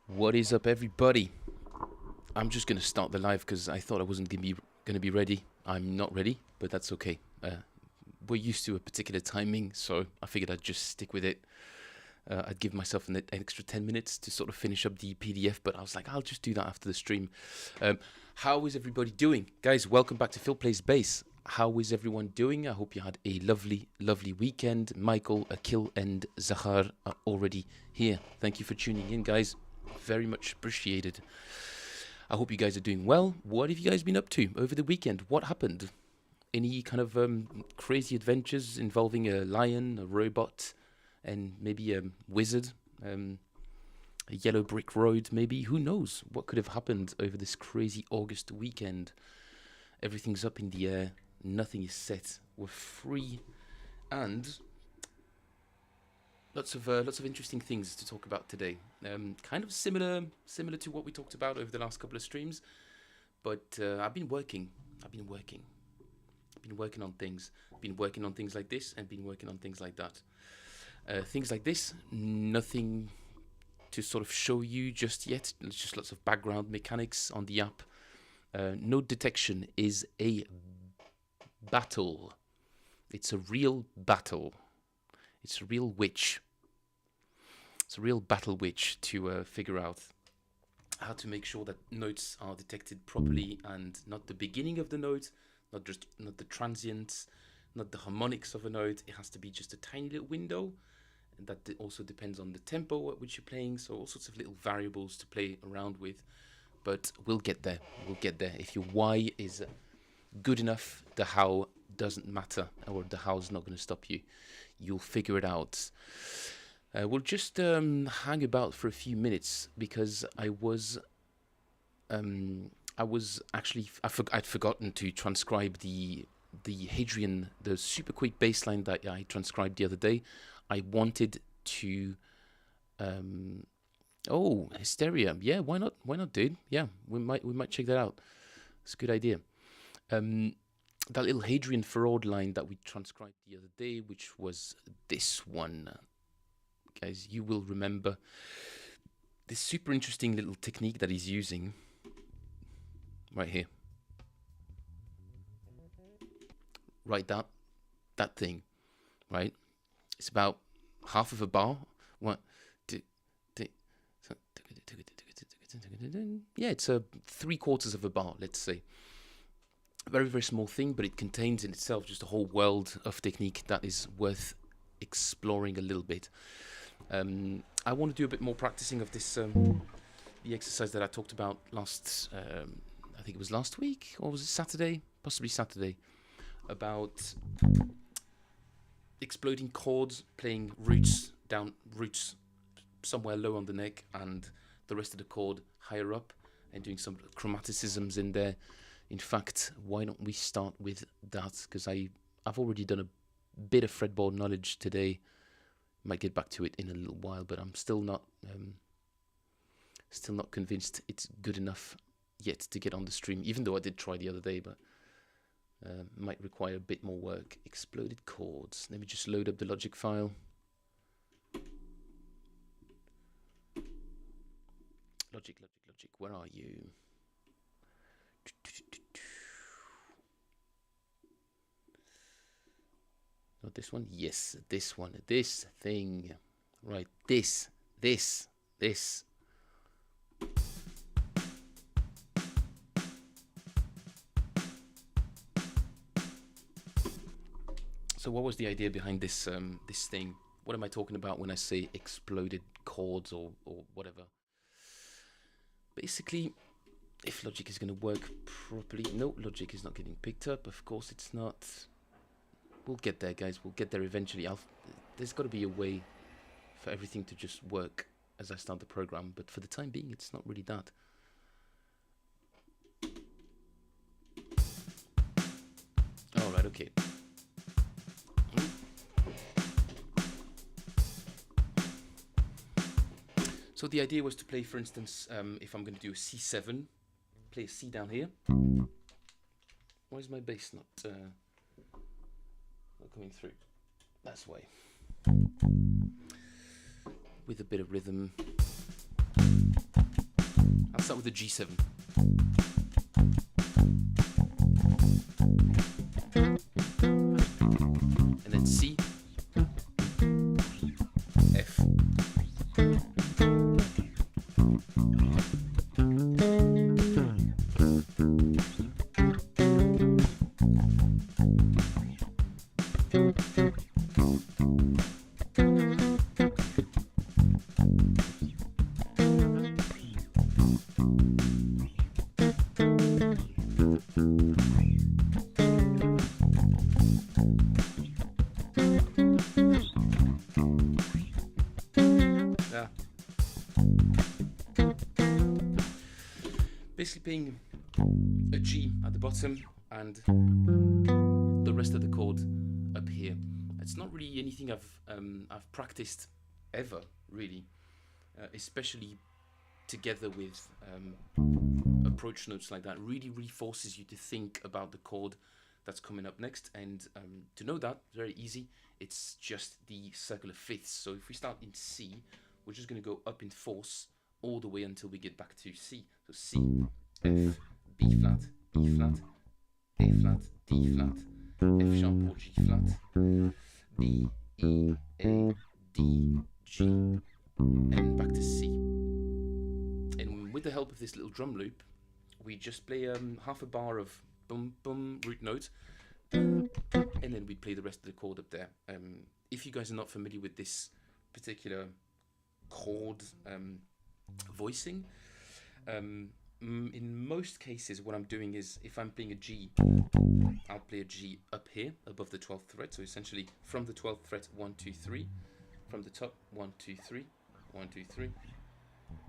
What is up, everybody? I'm just gonna start the live because I thought I wasn't gonna be ready. I'm not ready, but that's okay. We're used to a particular timing, so I figured I'd just stick with it. I'd give myself an extra 10 minutes to sort of finish up the PDF, but I was like, I'll just do that after the stream. How is everybody doing? Guys, welcome back to Phil Plays Bass. How is everyone doing? I hope you had a lovely, lovely weekend. Michael, Akil, and Zahar are already here. Thank you for tuning in, guys. Very much appreciated. I hope you guys are doing well. What have you guys been up to over the weekend? What happened? Any kind of crazy adventures involving a lion, a robot, and maybe a wizard? A yellow brick road, maybe? Who knows what could have happened over this crazy August weekend? Everything's up in the air. Nothing is set. We're free, and lots of interesting things to talk about today. Kind of similar to what we talked about over the last couple of streams, but I've been working on things. Been working on things like this, and been working on things like that. Things like this, nothing to sort of show you just yet. It's just lots of background mechanics on the app. Node detection is a battle. It's a real battle. It's a real witch. It's a real battle witch to figure out how to make sure that notes are detected properly, and not the beginning of the note, not the transients, not the harmonics of a note. It has to be just a tiny little window, and that also depends on the tempo at which you're playing. So all sorts of little variables to play around with. But we'll get there. We'll get there. If your why is good enough, the how doesn't matter, or the how's not going to stop you. You'll figure it out. We'll just hang about for a few minutes because I'd forgotten to transcribe the Hadrian, the super quick bass line that I transcribed the other day. I wanted to oh, Hysteria. Yeah, why not? Why not, dude? Yeah, we might check that out. It's a good idea. That little Hadrian Feraud line that we transcribed the other day, which was this one. Guys, you will remember this super interesting little technique that he's using right here. Right, that thing, right? It's about half of a bar. Yeah, it's a 3/4 of a bar, let's say. Very, very small thing, but it contains in itself just a whole world of technique that is worth exploring a little bit. I want to do a bit more practicing of this, the exercise that I talked about last, I think it was last week, or was it Saturday? Possibly Saturday, about exploding chords, playing roots somewhere low on the neck, and the rest of the chord higher up, and doing some chromaticisms in there. In fact, why don't we start with that? Because I've already done a bit of fretboard knowledge today. Might get back to it in a little while, but I'm still not convinced it's good enough yet to get on the stream. Even though I did try the other day, but might require a bit more work. Exploded chords. Let me just load up the Logic file. Logic. Where are you? Not this one? Yes, this one. This thing. Right, this. So what was the idea behind this this thing? What am I talking about when I say exploded chords or whatever? Basically, if Logic is going to work properly... No, Logic is not getting picked up. Of course it's not. We'll get there, guys. We'll get there eventually. There's got to be a way for everything to just work as I start the program. But for the time being, it's not really that. All right, okay. So the idea was to play, for instance, if I'm going to do a C7, play a C down here. Why is my bass not coming through? That's why. With a bit of rhythm. I'll start with the G7. And then C, F, basically playing a G at the bottom and the rest of the chord up here. It's not really anything I've practiced ever, really, especially together with approach notes like that. Really forces you to think about the chord that's coming up next, and to know that, very easy, it's just the circular fifths. So if we start in C, we're just going to go up in fourths all the way until we get back to C. So C, F, B flat, E flat, A flat, D flat, F sharp or G flat, B, E, A, D, G, and back to C. And with the help of this little drum loop, we just play half a bar of bum bum root note, and then we play the rest of the chord up there. If you guys are not familiar with this particular chord voicing, in most cases what I'm doing is, if I'm playing a G, I'll play a G up here above the 12th fret. So essentially from the 12th fret, 1, 2, 3, from the top, 1, 2, 3, 1, 2, 3,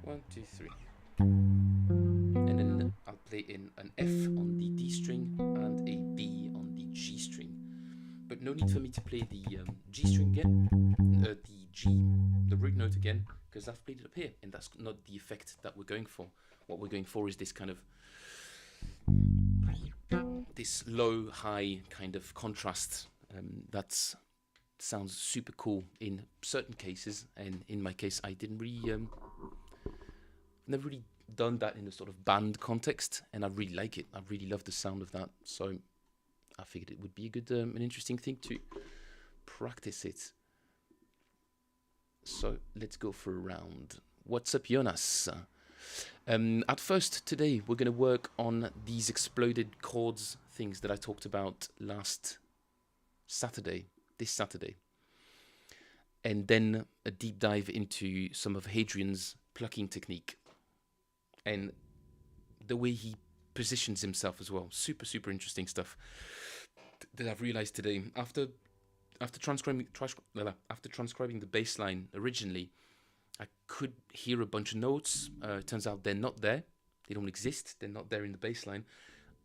1, 2, 3, and then I'll play in an F on the D string and a B on the G string. But no need for me to play the G string again, the root note again, because I've played it up here, and that's not the effect that we're going for. What we're going for is this kind of, this low, high kind of contrast that sounds super cool in certain cases, and in my case, I didn't really, never really done that in a sort of band context, and I really like it. I really love the sound of that, so I figured it would be a good, an interesting thing to practice it. So let's go for a round. What's up, Jonas? At first today, we're going to work on these exploded chords things that I talked about last Saturday, this Saturday. And then a deep dive into some of Hadrian's plucking technique and the way he positions himself as well. Super, super interesting stuff that I've realized today. After transcribing the bass line originally, I could hear a bunch of notes. Turns out they're not there. They don't exist. They're not there in the bass line.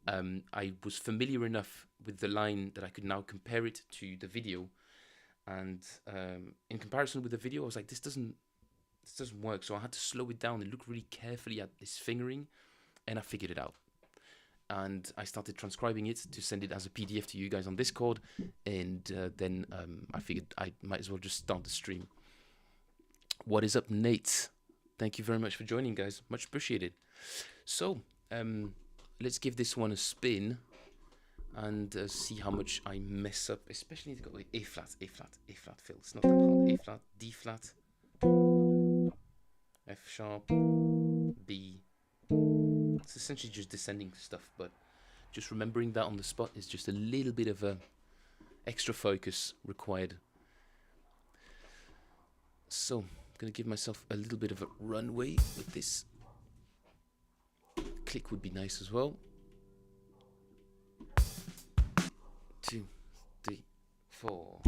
I was familiar enough with the line that I could now compare it to the video. And in comparison with the video, I was like, this doesn't work. So I had to slow it down and look really carefully at this fingering, and I figured it out. And I started transcribing it to send it as a PDF to you guys on Discord, and then I figured I might as well just start the stream. What is up, Nate? Thank you very much for joining, guys. Much appreciated. So, let's give this one a spin and see how much I mess up, especially if you got A flat, A flat, A flat fill. It's not that hard. A flat, D flat, F sharp, B. It's essentially just descending stuff, but just remembering that on the spot is just a little bit of a extra focus required. So I'm gonna give myself a little bit of a runway with this. Click would be nice as well. 2, 3, 4.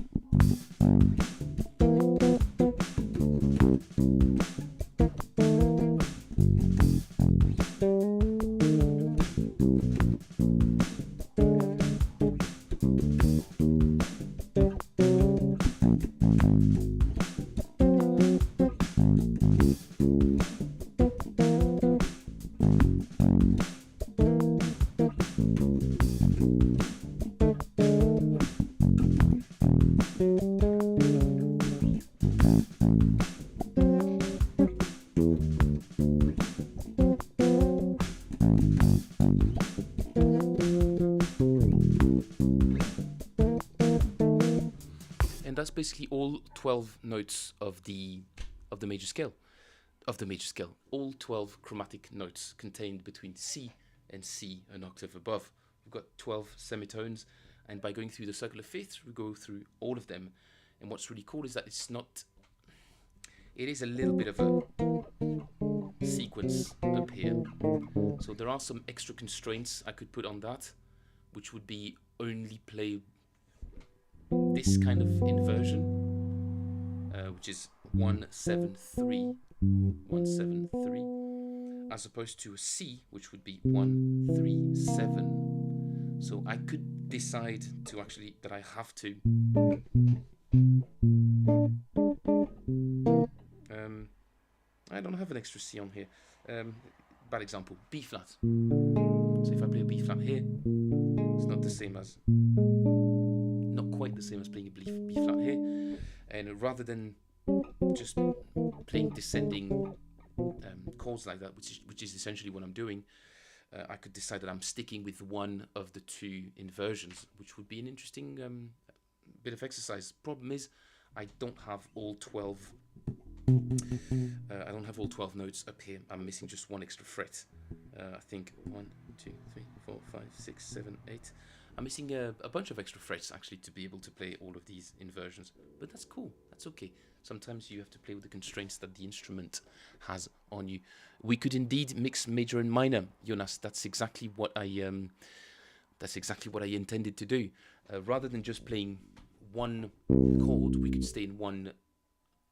And that's basically all 12 notes of the major scale. All 12 chromatic notes contained between C and C, an octave above. We've got 12 semitones, and by going through the circular fifths, we go through all of them. And what's really cool is that it is a little bit of a sequence up here. So there are some extra constraints I could put on that, which would be only play this kind of inversion, which is 1-7-3, 1-7-3, as opposed to a C, which would be 1-3-7. So I could decide to actually that I have to I don't have an extra C on here. Bad example, B flat. So if I play a B flat here, it's not the same as, not quite the same as playing a B flat here. And rather than just playing descending chords like that, which is essentially what I'm doing, I could decide that I'm sticking with one of the two inversions, which would be an interesting bit of exercise. Problem is, I don't have all 12. I don't have all 12 notes up here. I'm missing just one extra fret. I think 1, 2, 3, 4, 5, 6, 7, 8. I'm missing a bunch of extra frets actually to be able to play all of these inversions. But that's cool. That's okay. Sometimes you have to play with the constraints that the instrument has on you. We could indeed mix major and minor, Jonas. That's exactly what I intended to do. Rather than just playing one chord, we could stay in one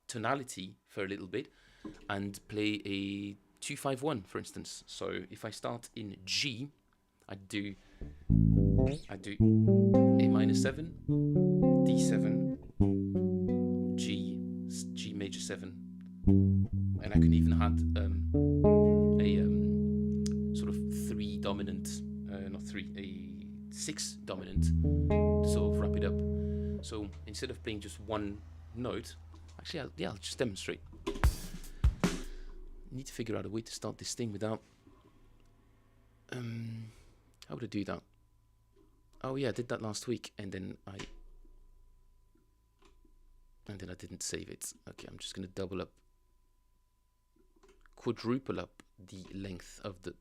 tonality for a little bit and play a 2-5-1, for instance. So if I start in G, I do A minor 7, D7, G major 7, and I can even add a sort of 3 dominant, not 3, a 6 dominant to sort of wrap it up. So instead of playing just one note, actually, I'll just demonstrate. Need to figure out a way to start this thing without. How would I do that? Oh yeah, I did that last week, and then I didn't save it. Okay, I'm just gonna quadruple up the length of the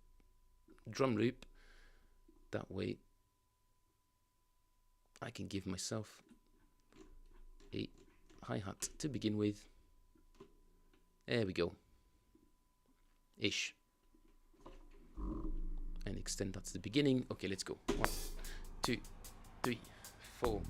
drum loop. That way, I can give myself a hi-hat to begin with. There we go. Ish. And extend that to the beginning. Okay, let's go. 1, 2, 3, 4.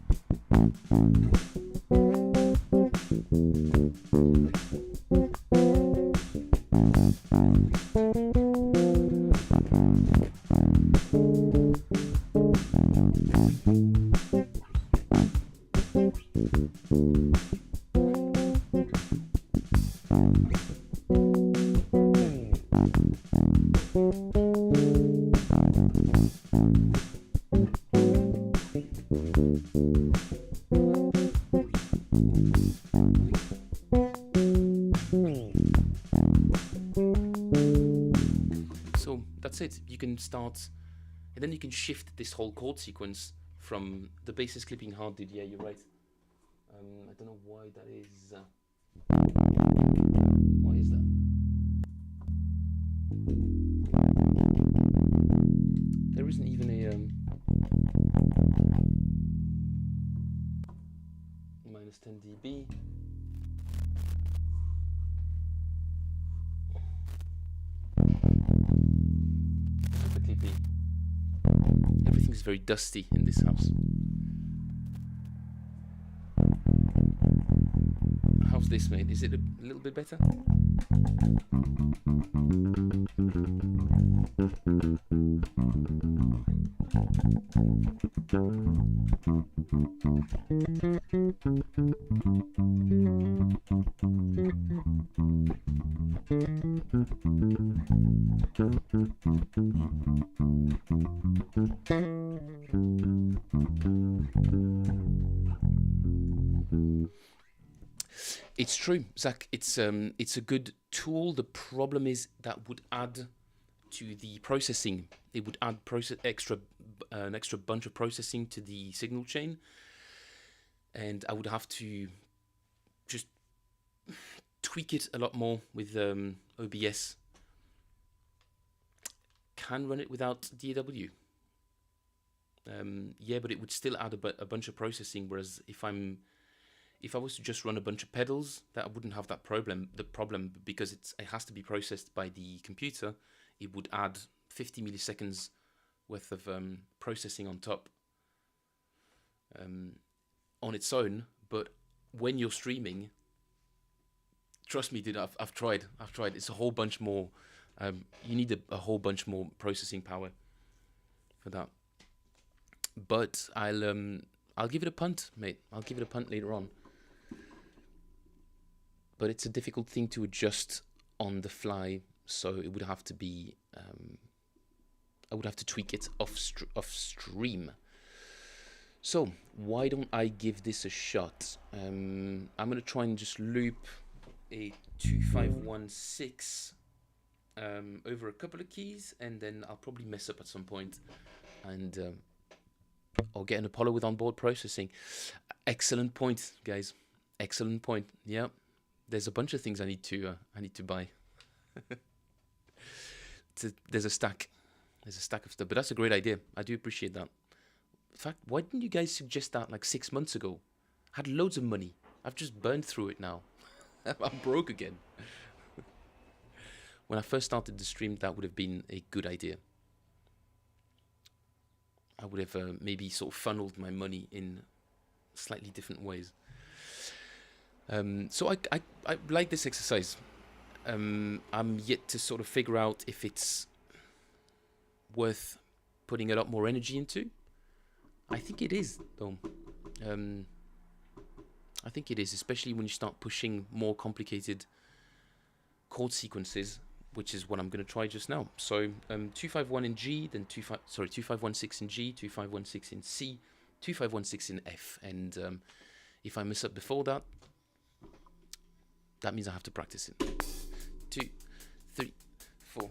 So that's it. You can start, and then you can shift this whole chord sequence from the bassist clipping hard did. Yeah, you're right. I don't know why that is. Why is that? There isn't even a minus 10 dB. Typically be. Everything's very dusty in this house. How's this, mate? Is it a little bit better? It's true, Zach. It's a good tool. The problem is that would add to the processing. It would add extra an extra bunch of processing to the signal chain, and I would have to just tweak it a lot more with OBS. Can run it without DAW. Yeah, but it would still add a bunch of processing. Whereas if I was to just run a bunch of pedals, that I wouldn't have that problem. The problem, because it has to be processed by the computer, it would add 50 milliseconds worth of processing on top on its own. But when you're streaming, trust me, dude, I've tried. It's a whole bunch more. You need a whole bunch more processing power for that. But I'll give it a punt, mate. I'll give it a punt later on. But it's a difficult thing to adjust on the fly, so it would have to be. I would have to tweak it off stream. So why don't I give this a shot? I'm gonna try and just loop a 2516 over a couple of keys, and then I'll probably mess up at some point, and I'll get an Apollo with onboard processing. Excellent point, guys. Excellent point. Yeah, there's a bunch of things I need to buy. There's a stack. There's a stack of stuff, but that's a great idea. I do appreciate that. In fact, why didn't you guys suggest that like 6 months ago? I had loads of money. I've just burned through it now. I'm broke again. When I first started the stream, that would have been a good idea. I would have maybe sort of funneled my money in slightly different ways. So I like this exercise. I'm yet to sort of figure out if it's worth putting a lot more energy into. I think it is, though. I think it is, especially when you start pushing more complicated chord sequences, which is what I'm going to try just now. So 251 in G, then 2516 in G, 2516 in C, 2516 in F, and if I mess up before that, that means I have to practice it. 2, 3, 4.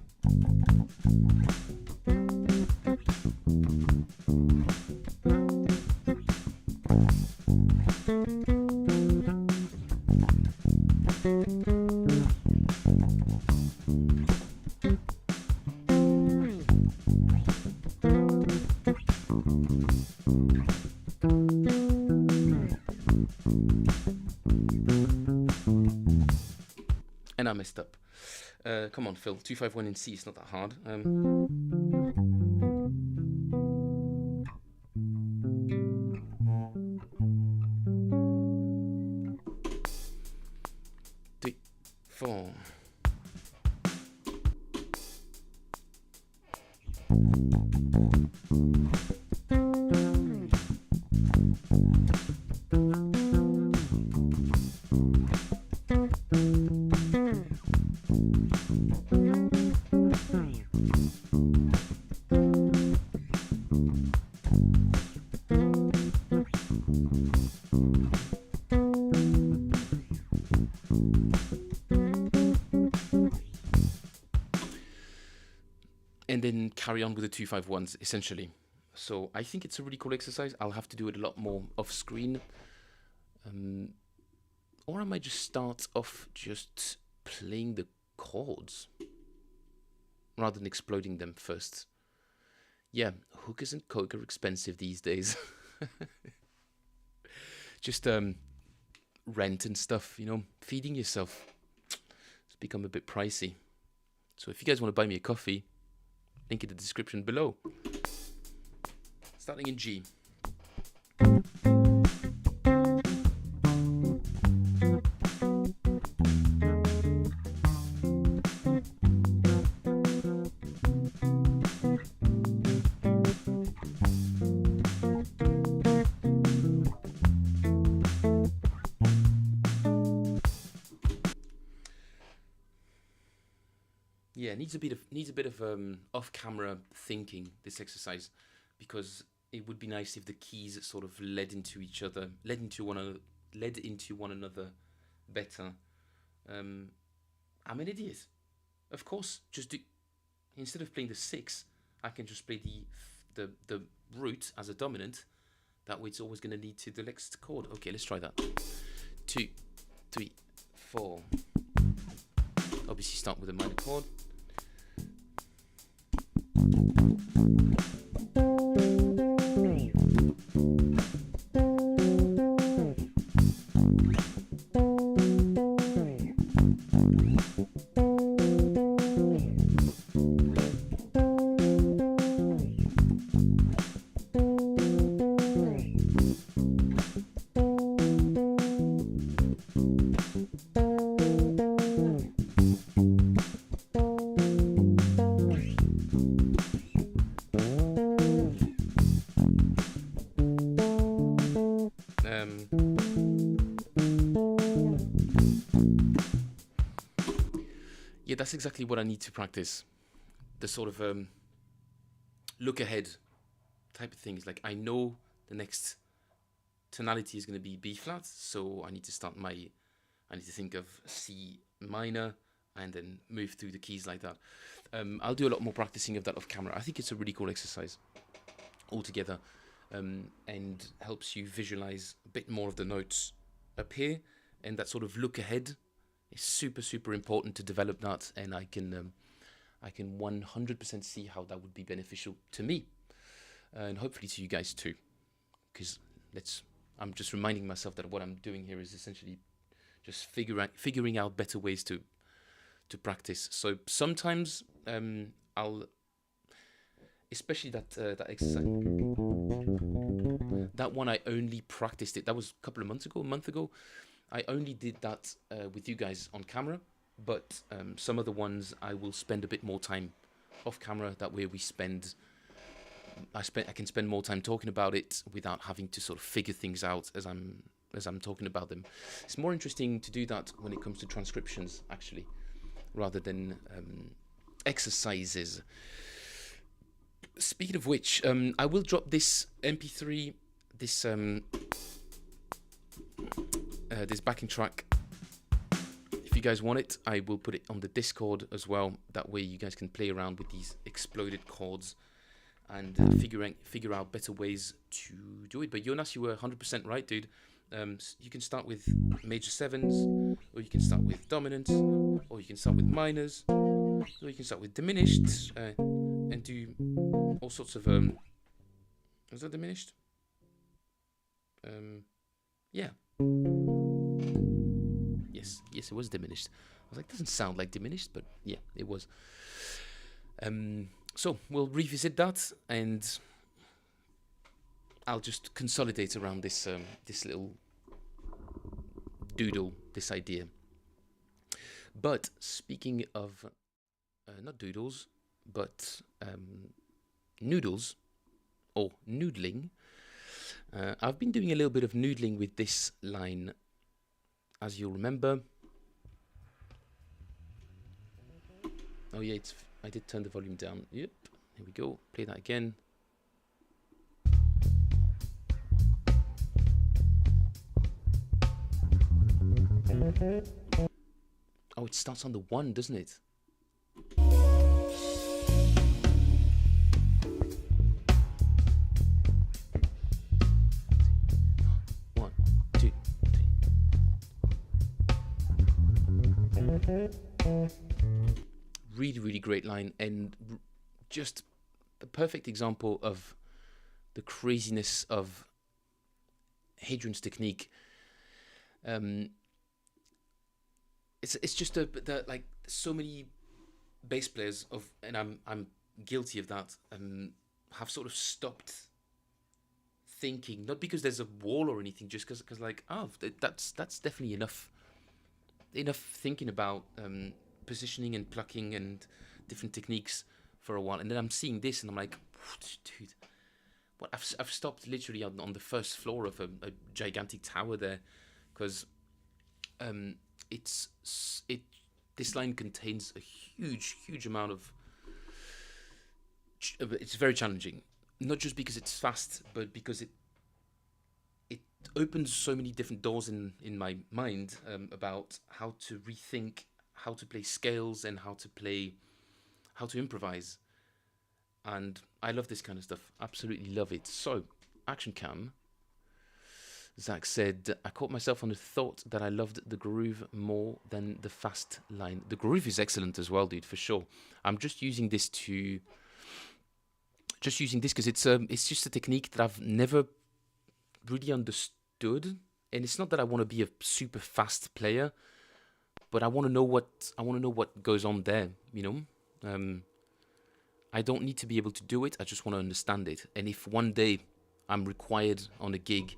And I messed up. Come on, Phil. 251 in C. It's not that hard. 3, 4. And then carry on with the 251s, essentially. So I think it's a really cool exercise. I'll have to do it a lot more off screen. Or I might just start off just playing the chords rather than exploding them first. Yeah, hookers and coke are expensive these days. Just rent and stuff, you know, feeding yourself. It's become a bit pricey. So if you guys want to buy me a coffee, link in the description below. Starting in G. Yeah, needs a bit of off-camera thinking, this exercise, because it would be nice if the keys sort of led into one another better. I'm an idiot, of course. Instead of playing the 6, I can just play the the root as a dominant. That way it's always going to lead to the next chord. Okay, let's try that. 2, 3, 4. Obviously start with a minor chord. Yeah, that's exactly what I need to practice. The sort of look ahead type of things. Like I know the next tonality is going to be B flat, so I need to think of C minor and then move through the keys like that. I'll do a lot more practicing of that off camera. I think it's a really cool exercise altogether, and helps you visualize a bit more of the notes up here, and that sort of look ahead is super important to develop that, and I can 100% see how that would be beneficial to me, and hopefully to you guys too, because I'm just reminding myself that what I'm doing here is essentially just figuring out better ways to practice. So sometimes I'll, especially that exercise, that one I only practiced it. That was a month ago. I only did that with you guys on camera, but some of the ones I will spend a bit more time off camera. That way I can spend more time talking about it without having to sort of figure things out as I'm talking about them. It's more interesting to do that when it comes to transcriptions, actually, rather than exercises. Speaking of which, I will drop this MP3, this backing track. If you guys want it, I will put it on the Discord as well. That way you guys can play around with these exploded chords and figure out better ways to do it. But Jonas, you were 100% right, dude. You can start with major sevens, or you can start with dominants, or you can start with minors, or you can start with diminished, and do all sorts of was that diminished? Yeah. Yes, it was diminished. I was like, doesn't sound like diminished, but yeah, it was. So we'll revisit that, and I'll just consolidate around this this little doodle, this idea. But speaking of not doodles, but noodles or noodling, I've been doing a little bit of noodling with this line, as you'll remember. Oh yeah, I did turn the volume down. Yep, here we go. Play that again. Oh, it starts on the 1, doesn't it? One, two, three. Really great line, and just the perfect example of the craziness of Hadrian's technique. It's just like so many bass players and I'm guilty of that, have sort of stopped thinking, not because there's a wall or anything, just because like, that's definitely enough thinking about positioning and plucking and different techniques for a while, and then I'm seeing this and I'm like, dude, what? I've stopped literally on the first floor of a gigantic tower there, because this line contains a huge amount of. It's very challenging, not just because it's fast, but because it opens so many different doors in my mind about how to rethink how to play scales and how to improvise. And I love this kind of stuff. Absolutely love it. So, action cam. Zach said, I caught myself on the thought that I loved the groove more than the fast line. The groove is excellent as well, dude, for sure. I'm just using this because it's just a technique that I've never really understood. And it's not that I want to be a super fast player, but I want to know what goes on there, you know? I don't need to be able to do it. I just want to understand it. And if one day I'm required on a gig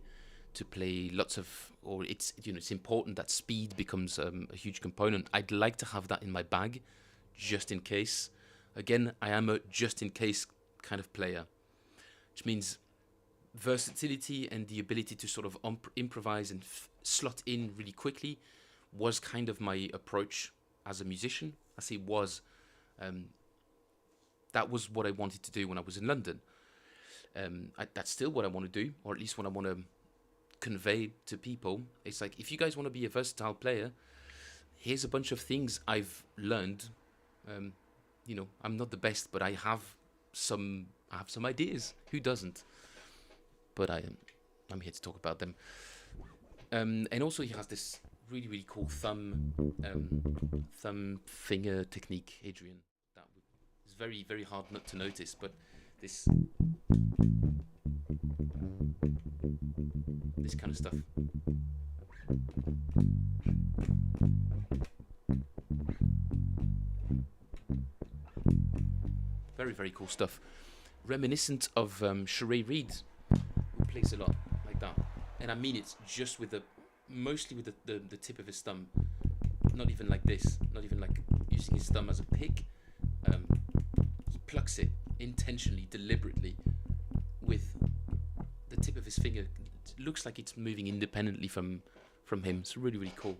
to play lots of, or it's important that speed becomes a huge component, I'd like to have that in my bag, just in case. Again, I am a just in case kind of player, which means versatility and the ability to sort of improvise and slot in really quickly was kind of my approach as a musician. I say was. That was what I wanted to do when I was in London. That's still what I want to do, or at least what I want to convey to people. It's like, if you guys want to be a versatile player, here's a bunch of things I've learned. I'm not the best, but I have some ideas. Who doesn't? But I'm here to talk about them. And also, he has this really, really cool thumb finger technique, Adrian. That is very, very hard not to notice, but this kind of stuff. Very, very cool stuff. Reminiscent of Sheree Reid, who plays a lot like that. And I mean it just mostly with the tip of his thumb. Not even like this. Not even like using his thumb as a pick. He plucks it intentionally, deliberately, with the tip of his finger. It looks like it's moving independently from him. It's really, really cool.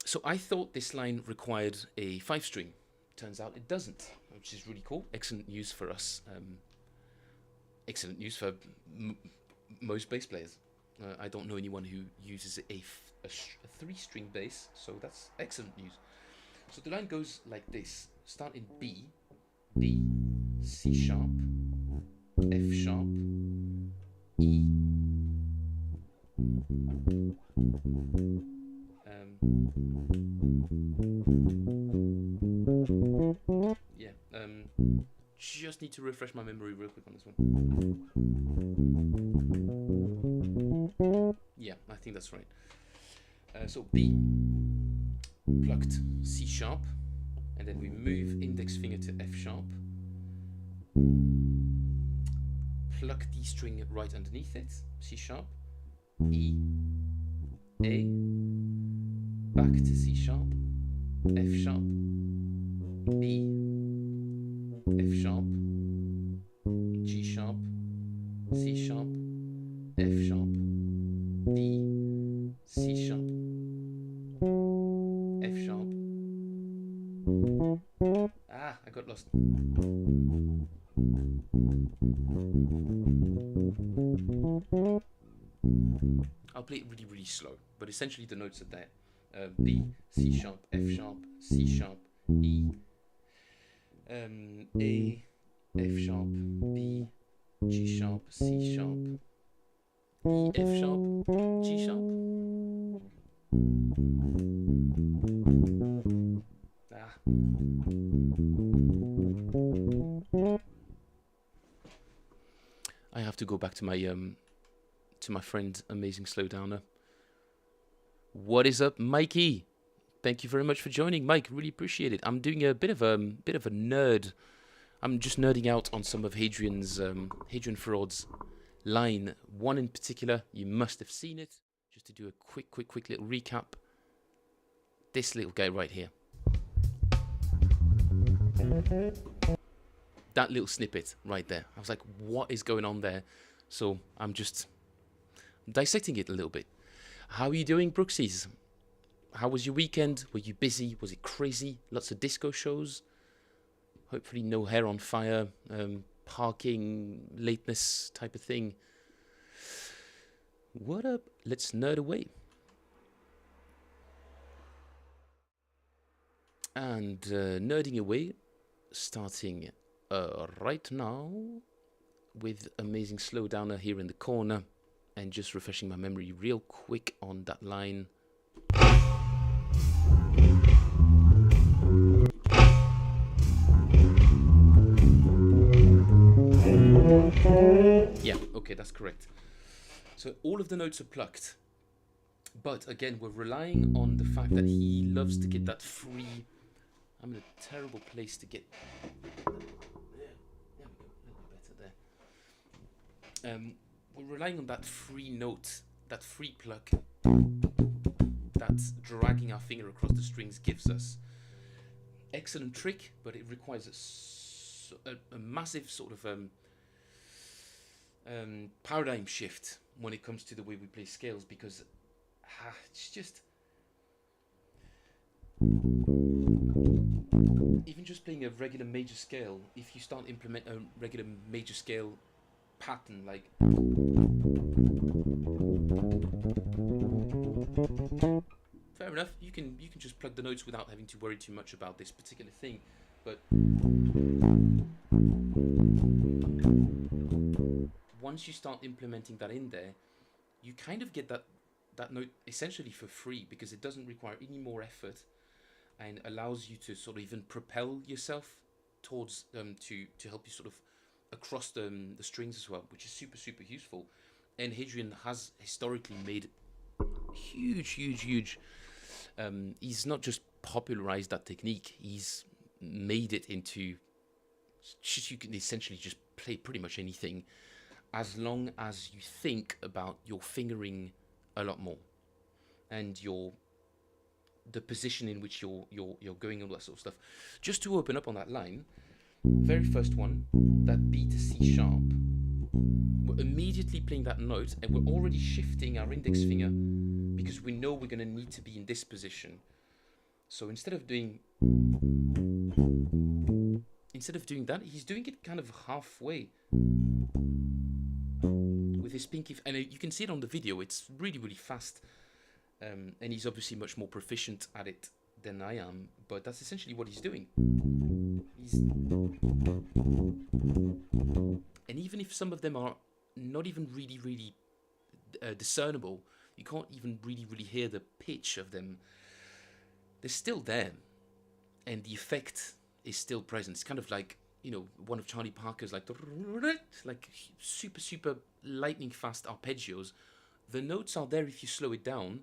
So I thought this line required a 5-string. Turns out it doesn't, which is really cool. Excellent news for us. Excellent news for most bass players. I don't know anyone who uses a 3-string bass, so that's excellent news. So the line goes like this. Start in B, C sharp, F sharp, E. Just need to refresh my memory real quick on this one. Yeah, I think that's right. So B, plucked C sharp, and then we move index finger to F sharp, pluck D string right underneath it, C sharp, E, A, back to C sharp, F sharp, B, F sharp, G sharp, C sharp, F sharp, D, C sharp, F sharp. I got lost. I'll play it really, really slow, but essentially the notes are there. B, C sharp, F sharp, C sharp, E, A, F sharp, B, G sharp, C sharp, E, F sharp, G sharp. I have to go back to my friend Amazing Slowdowner. What is up, Mikey? Thank you very much for joining, Mike. Really appreciate it. I'm doing a bit of a nerd. I'm just nerding out on some of Hadrian Feraud's line. One in particular, you must have seen it. Just to do a quick little recap. This little guy right here. That little snippet right there. I was like, what is going on there? So I'm just dissecting it a little bit. How are you doing, Brooksies? How was your weekend? Were you busy? Was it crazy? Lots of disco shows? Hopefully no hair on fire, parking, lateness type of thing. What up? Let's nerd away. And nerding away, starting right now, with amazing slowdowner here in the corner, and just refreshing my memory real quick on that line. Yeah, okay, that's correct. So all of the notes are plucked, but again, we're relying on the fact that he loves to get that free. I'm in a terrible place to get. There we go, a little bit better there. We're relying on that free note, that free pluck, that dragging our finger across the strings gives us. Excellent trick, but it requires a massive sort of paradigm shift when it comes to the way we play scales, because it's just, even just playing a regular major scale, if you start implement a regular major scale pattern like fair enough, you can just plug the notes without having to worry too much about this particular thing, but once you start implementing that in there, you kind of get that note essentially for free, because it doesn't require any more effort and allows you to sort of even propel yourself towards to help you sort of across the strings as well, which is super useful. And Hadrian has historically made huge he's not just popularized that technique, he's made it into just, you can essentially just play pretty much anything as long as you think about your fingering a lot more and the position in which you're going, all that sort of stuff. Just to open up on that line, very first one, that B to C sharp, we're immediately playing that note and we're already shifting our index finger because we know we're going to need to be in this position. So instead of doing that, he's doing it kind of halfway with his pinky, and you can see it on the video. It's really fast, and he's obviously much more proficient at it than I am, but that's essentially what he's doing. And even if some of them are not even really discernible, you can't even really hear the pitch of them, they're still there, and the effect is still present. It's kind of like, you know, one of Charlie Parker's like super lightning fast arpeggios. The notes are there if you slow it down,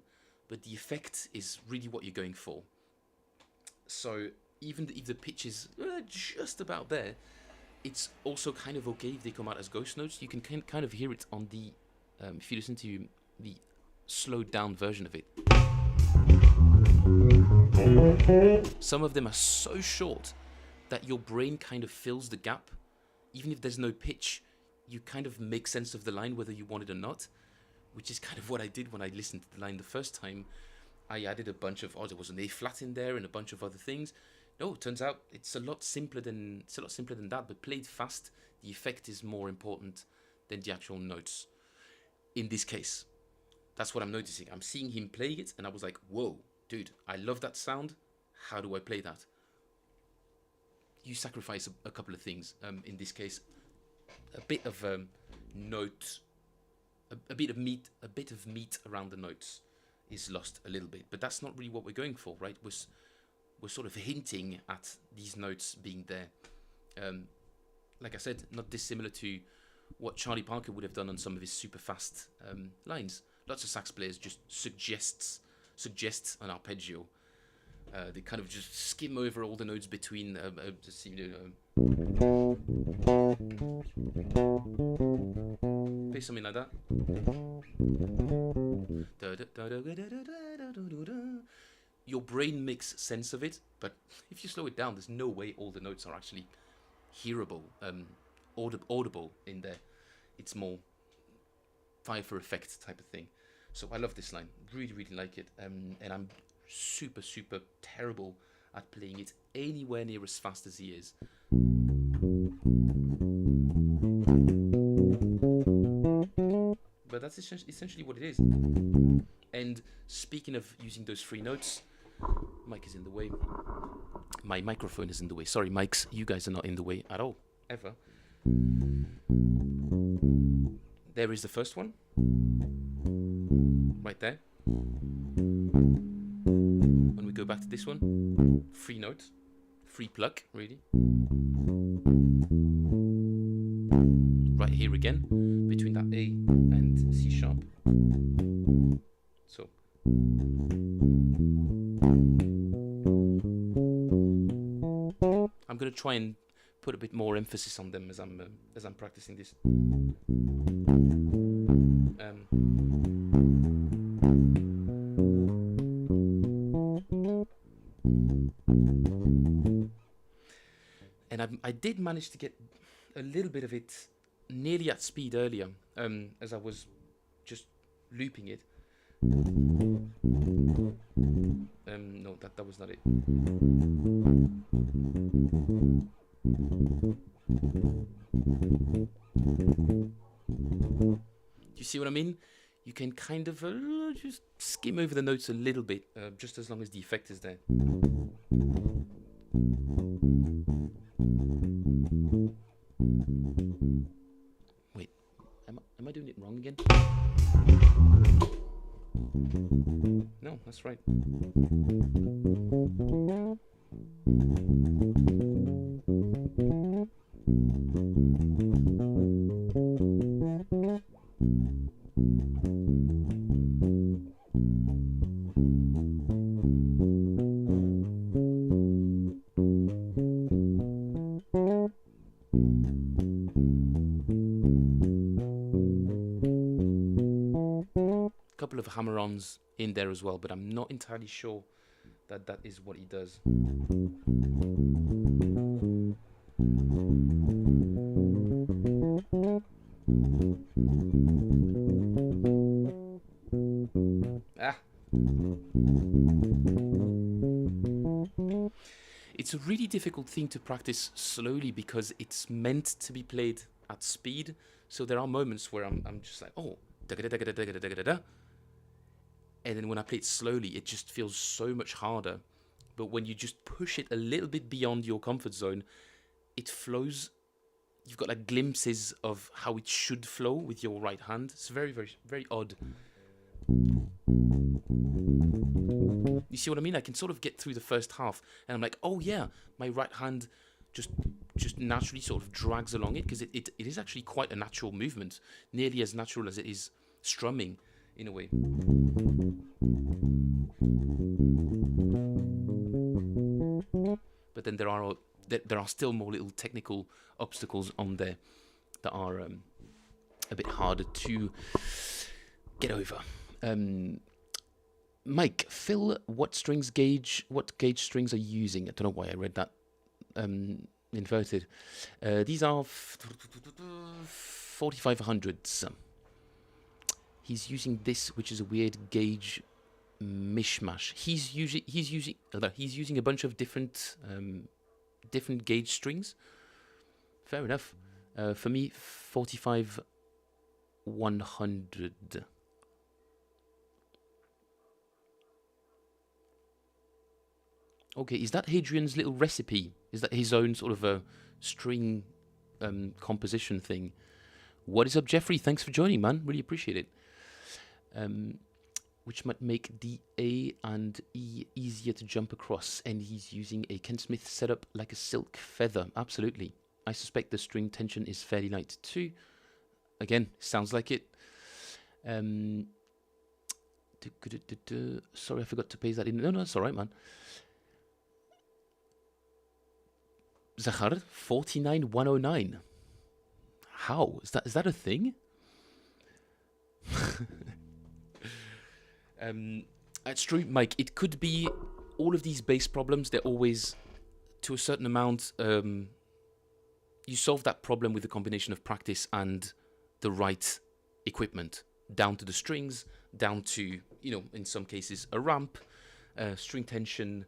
but the effect is really what you're going for. So even if the pitch is just about there, it's also kind of okay if they come out as ghost notes. You can kind of hear it on the if you listen to the slowed down version of it. Some of them are so short that your brain kind of fills the gap. Even if there's no pitch, you kind of make sense of the line whether you want it or not, which is kind of what I did when I listened to the line the first time. I added a bunch of, there was an A flat in there and a bunch of other things. No, it turns out it's a lot simpler than that, but played fast, the effect is more important than the actual notes. In this case, that's what I'm noticing. I'm seeing him play it, and I was like, whoa, dude, I love that sound. How do I play that? You sacrifice a couple of things. In this case, a bit of note, a bit of meat around the notes is lost a little bit, but that's not really what we're going for, right? We're sort of hinting at these notes being there. Like I said, not dissimilar to what Charlie Parker would have done on some of his super fast lines. Lots of sax players just suggests an arpeggio. They kind of just skim over all the notes between. Play something like that. Your brain makes sense of it, but if you slow it down, there's no way all the notes are actually hearable, audible in there. It's more fire for effect type of thing. So I love this line, really like it, and I'm super terrible at playing it anywhere near as fast as he is. But that's essentially what it is. And speaking of using those free notes, mic is in the way. My microphone is in the way. Sorry, mics, you guys are not in the way at all. ever. There is the first one. Right there. When we go back to this one, free note, free pluck, really. Right here again, between that A and C sharp. So. I'm going to try and put a bit more emphasis on them as I'm practicing this. And I did manage to get a little bit of it nearly at speed earlier, as I was just looping it. No, that was not it. Do you see what I mean? You can kind of just skim over the notes a little bit, just as long as the effect is there. Wait, am I doing it wrong again? No, that's right. Couple of hammer-ons in there as well, but I'm not entirely sure that that is what he does. It's a really difficult thing to practice slowly because it's meant to be played at speed. So there are moments where I'm just like, oh, da-ga-da-da-ga-da-ga-da-ga-da. And then when I play it slowly, it just feels so much harder. But when you just push it a little bit beyond your comfort zone, it flows. You've got like glimpses of how it should flow with your right hand. It's very, very, very odd. You see what I mean? I can sort of get through the first half, and I'm like, oh yeah, my right hand just naturally sort of drags along it, because it is actually quite a natural movement, nearly as natural as it is strumming in a way. But then there are still more little technical obstacles on there that are a bit harder to get over. Mike, Phil, what gauge strings are you using? I don't know why I read that inverted. These are 4500s. He's using this, which is a weird gauge mishmash. He's using a bunch of different gauge strings. Fair enough. For me, 45100. Okay, is that Hadrian's little recipe? Is that his own sort of a string composition thing? What is up, Jeffrey? Thanks for joining, man. Really appreciate it. Which might make the A and E easier to jump across. And he's using a Ken Smith setup like a silk feather. Absolutely. I suspect the string tension is fairly light too. Again, sounds like it. Sorry, I forgot to paste that in. No, that's all right, man. Zachar, 49109. How? Is that a thing? It's true, Mike. It could be all of these bass problems. They're always, to a certain amount, you solve that problem with a combination of practice and the right equipment, down to the strings, down to, in some cases, a ramp, string tension,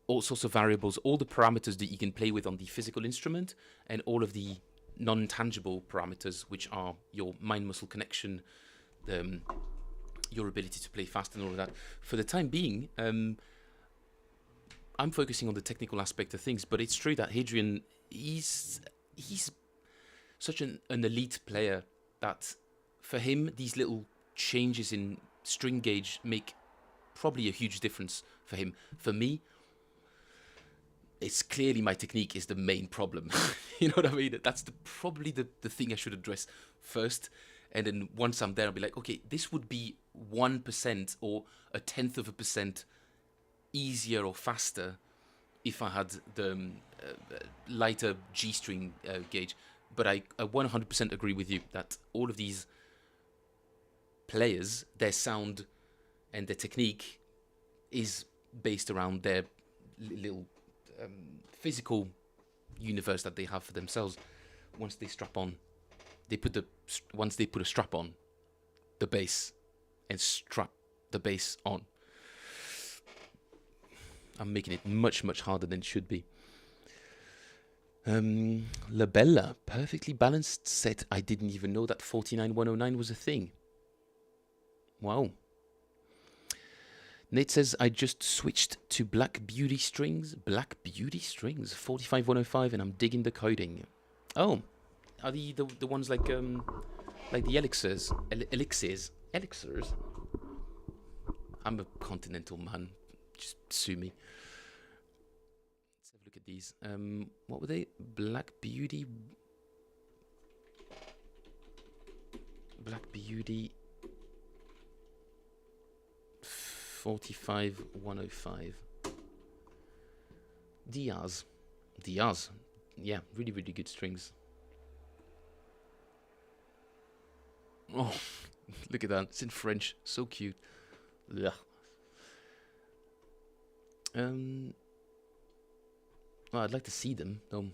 all sorts of variables, all the parameters that you can play with on the physical instrument, and all of the non-tangible parameters, which are your mind-muscle connection, your ability to play fast and all of that. For the time being, I'm focusing on the technical aspect of things, but it's true that Hadrian, he's he's such an elite player that for him these little changes in string gauge make probably a huge difference for him. For me, it's clearly my technique is the main problem. You know what I mean? That's probably the thing I should address first. And then once I'm there, I'll be like, okay, this would be 1% or 0.1% easier or faster if I had the lighter G string gauge. But I 100% agree with you that all of these players, their sound and their technique is based around their little physical universe that they have for themselves. Once they strap on, once they put a strap on the bass and strap the bass on, I'm making it much, much harder than it should be. La Bella, perfectly balanced set. I didn't even know that 49109 was a thing. Wow. Nate says, I just switched to Black Beauty strings. Black Beauty strings, 45105, and I'm digging the coding. Oh, are the ones like the elixirs? Elixirs? I'm a continental man. Just sue me. Let's have a look at these. What were they? Black Beauty. Black Beauty. 45105. Diaz. Yeah, really, really good strings. Oh, look at that. It's in French. So cute. Ugh. Well, I'd like to see them, though.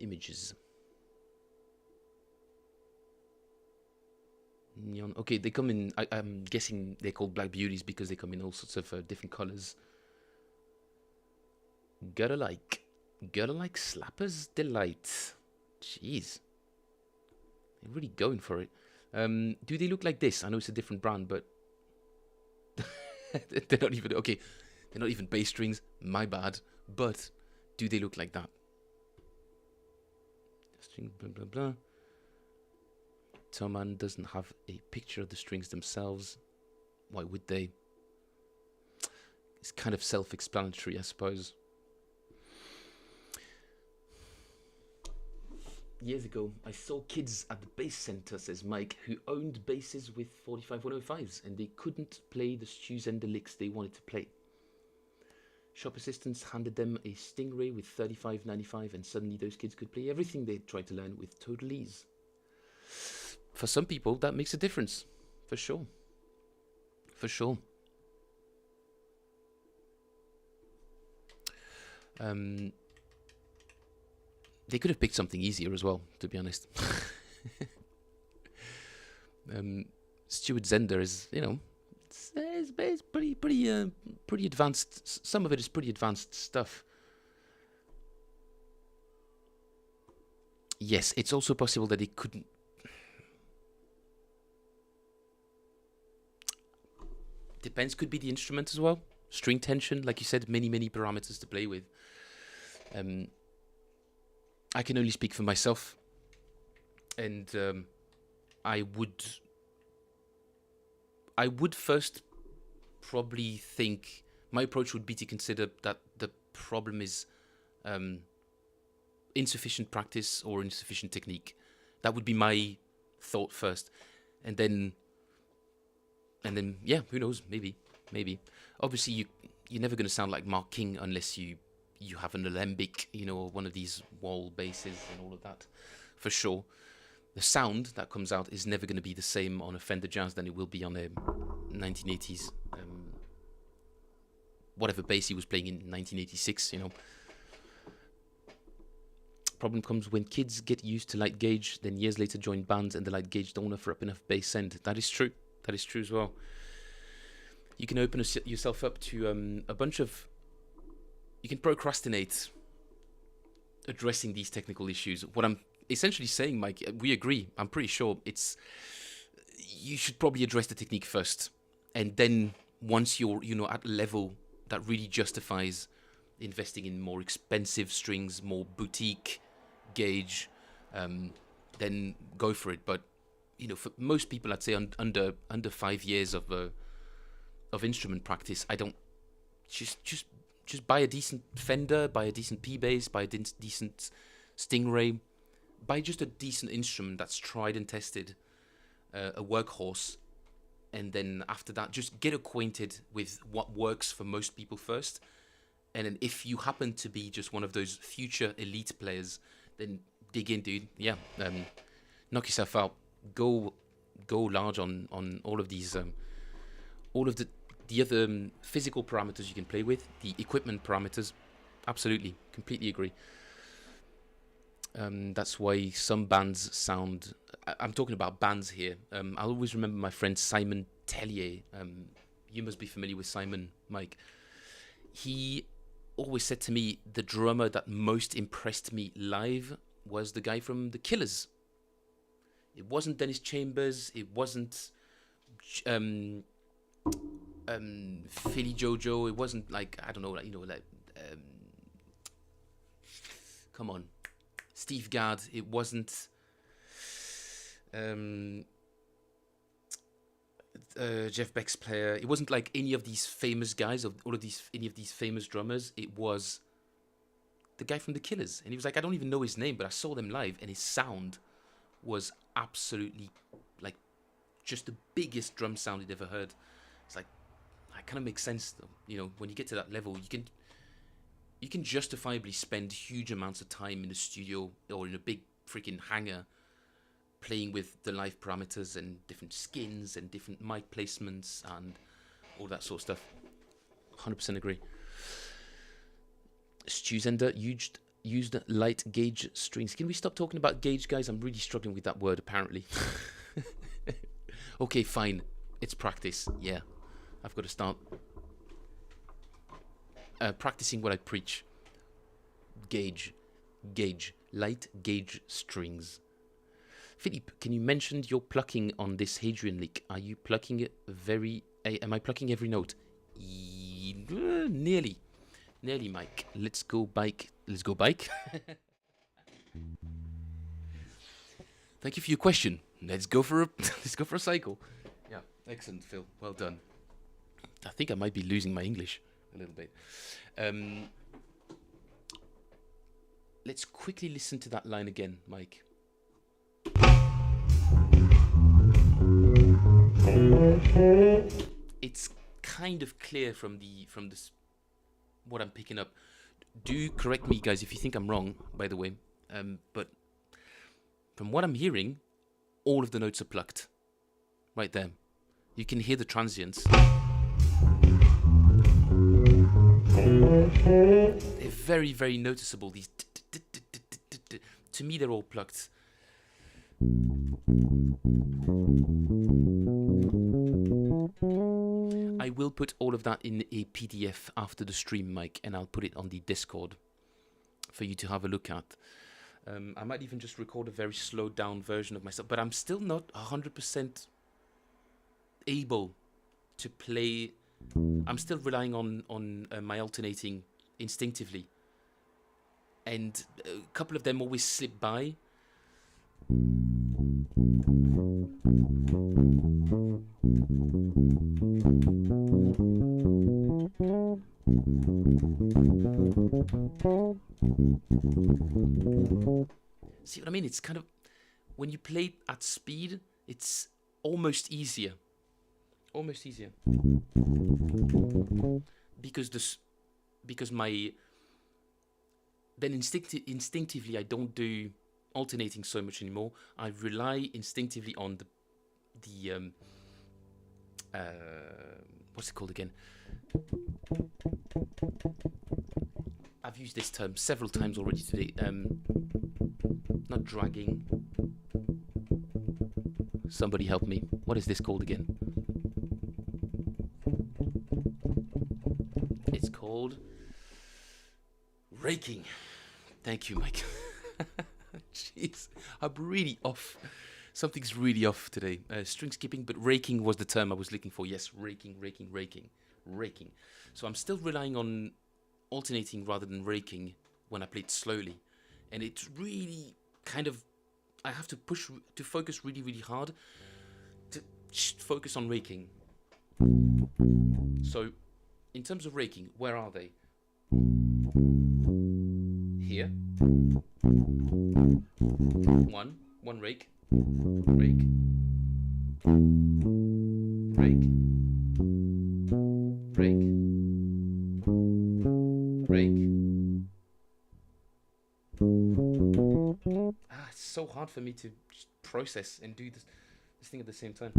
Images. Neon. Okay, they come in. I'm guessing they're called Black Beauties because they come in all sorts of different colors. Gotta like Slappers Delight. Jeez, they're really going for it. Do they look like this? I know it's a different brand, but they're not even okay. They're not even bass strings. My bad. But do they look like that? String blah blah blah. Toman doesn't have a picture of the strings themselves. Why would they? It's kind of self-explanatory, I suppose. Years ago, I saw kids at the bass center, says Mike, who owned basses with 45105s, and they couldn't play the stews and the licks they wanted to play. Shop assistants handed them a Stingray with 3595, and suddenly those kids could play everything they tried to learn with total ease. For some people, that makes a difference, for sure. For sure. They could have picked something easier as well, to be honest. Stuart Zender is, you know, it's pretty advanced. Some of it is pretty advanced stuff. Yes, it's also possible that they couldn't. Depends, could be the instrument as well. String tension, like you said, many parameters to play with. I can only speak for myself, and I would first probably think my approach would be to consider that the problem is insufficient practice or insufficient technique. That would be my thought first, and then yeah, who knows? Maybe. Obviously, you're never going to sound like Mark King unless you have an alembic, you know, one of these wall basses and all of that, for sure. The sound that comes out is never going to be the same on a Fender Jazz than it will be on a 1980s, whatever bass he was playing in 1986, you know. Problem comes when kids get used to light gauge, then years later join bands and the light gauge don't offer up enough bass end. That is true. That is true as well. You can open yourself up to a bunch of... You can procrastinate addressing these technical issues. What I'm essentially saying, Mike, we agree. I'm pretty sure you should probably address the technique first. And then once you're, you know, at a level that really justifies investing in more expensive strings, more boutique gauge, then go for it. But you know, for most people, I'd say under 5 years of instrument practice, I don't just buy a decent Fender, buy a decent P bass, buy a decent Stingray, buy just a decent instrument that's tried and tested, a workhorse, and then after that, just get acquainted with what works for most people first. And then if you happen to be just one of those future elite players, then dig in, dude. Yeah, knock yourself out. Go large on all of these, all of the other physical parameters you can play with, the equipment parameters. Absolutely, completely agree. That's why some bands sound... I'm talking about bands here. I'll always remember my friend Simon Tellier. You must be familiar with Simon, Mike. He always said to me, the drummer that most impressed me live was the guy from The Killers. It wasn't Dennis Chambers. It wasn't Philly Jojo. It wasn't like, I don't know, like, you know, like, come on, Steve Gadd. It wasn't Jeff Beck's player. It wasn't like any of these famous guys, or any of these famous drummers. It was the guy from The Killers. And he was like, I don't even know his name, but I saw them live, and his sound was absolutely like just the biggest drum sound he'd ever heard. It's like, that kind of makes sense though. You know, when you get to that level, you can justifiably spend huge amounts of time in the studio or in a big freaking hangar playing with the live parameters and different skins and different mic placements and all that sort of stuff. 100% agree. Stu Zender used light gauge strings. Can we stop talking about gauge, guys? I'm really struggling with that word, apparently. Okay, fine. It's practice. Yeah. I've got to start practicing what I preach. Gauge. Light gauge strings. Philippe, can you mention you're plucking on this Hadrian lick? Are you plucking it am I plucking every note? Nearly, Mike. Let's go bike. Thank you for your question. Let's go for a cycle. Yeah, excellent, Phil. Well done. I think I might be losing my English a little bit. Let's quickly listen to that line again, Mike. It's kind of clear from this what I'm picking up. Do correct me, guys, if you think I'm wrong, by the way. But from what I'm hearing, all of the notes are plucked. Right there. You can hear the transients. They're very, very noticeable. These to me, they're all plucked. I will put all of that in a PDF after the stream, Mike, and I'll put it on the Discord for you to have a look at. I might even just record a very slowed down version of myself, but I'm still not 100% able to play. I'm still relying on my alternating instinctively, and a couple of them always slip by. See what I mean? It's kind of, when you play at speed, it's almost easier. Because my then instinctively I don't do alternating so much anymore. I rely instinctively on the what's it called again? I've used this term several times already today. Not dragging. Somebody help me. What is this called again? It's called raking. Thank you, Mike. Jeez, I'm really off. Something's really off today. String skipping, but raking was the term I was looking for. Yes, raking. So I'm still relying on alternating rather than raking when I play it slowly. And it's really kind of I have to focus really, really hard to focus on raking. So, in terms of raking, where are they? Here. One rake. Rake. Rake. Rake. Rake. It's so hard for me to process and do this thing at the same time.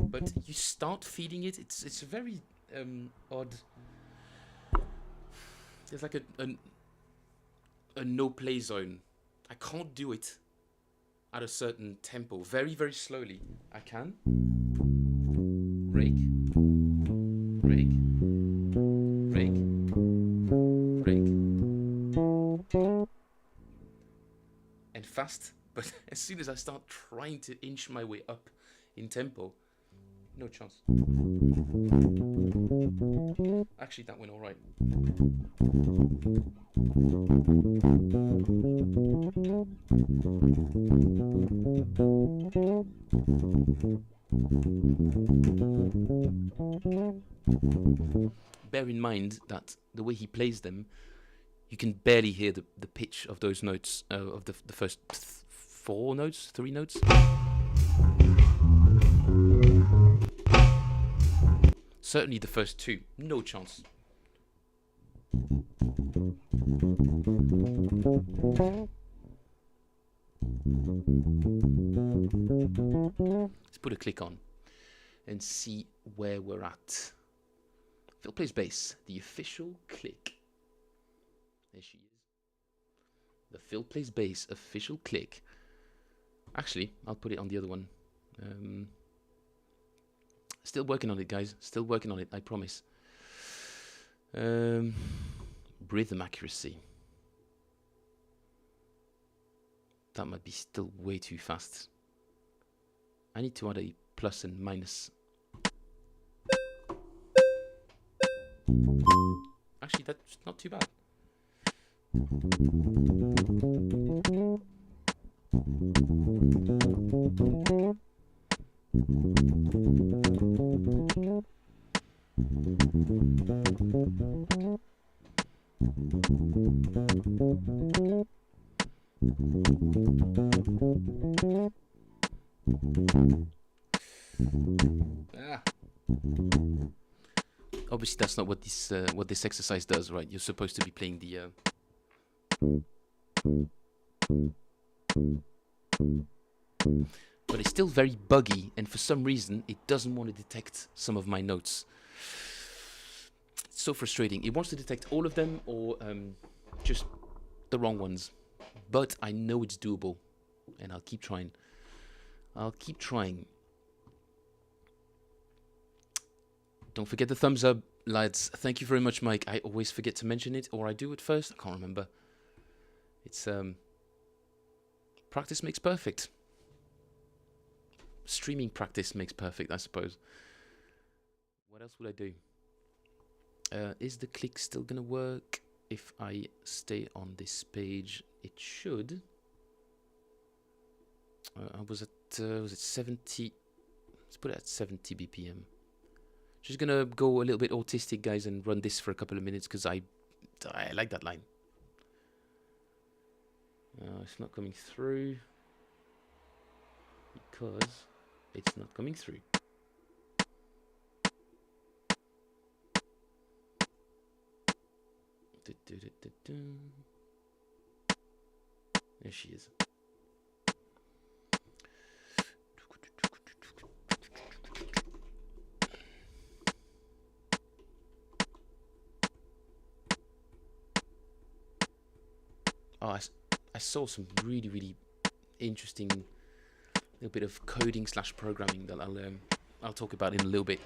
But you start feeding it. It's a very odd. There's like a no play zone. I can't do it at a certain tempo. Very, very slowly. I can. Rake. Rake. Rake. Rake. And fast. But as soon as I start trying to inch my way up in tempo, no chance. Actually, that went all right. Bear in mind that the way he plays them, you can barely hear the pitch of those notes, of the first 3 notes. Certainly the first 2, no chance. Let's put a click on and see where we're at. Phil plays bass, the official click. There she is. The Phil plays bass official click. Actually, I'll put it on the other one. Still working on it, guys. Still working on it, I promise. Rhythm accuracy. That might be still way too fast. I need to add a plus and minus. Actually, that's not too bad. Obviously, that's not what this exercise does, right? You're supposed to be playing the. But it's still very buggy, and for some reason, it doesn't want to detect some of my notes. It's so frustrating. It wants to detect all of them, or just the wrong ones. But I know it's doable, and I'll keep trying. Don't forget the thumbs up, lads. Thank you very much, Mike. I always forget to mention it, or I do it first. I can't remember. It's practice makes perfect. Streaming practice makes perfect, I suppose. What else would I do? Is the click still gonna work if I stay on this page? It should. I was at was it 70? Let's put it at 70 BPM. Just gonna go a little bit autistic, guys, and run this for a couple of minutes because I like that line. It's not coming through because it's not coming through. There she is. Oh, I saw some really, really interesting little bit of coding / programming that I'll talk about in a little bit.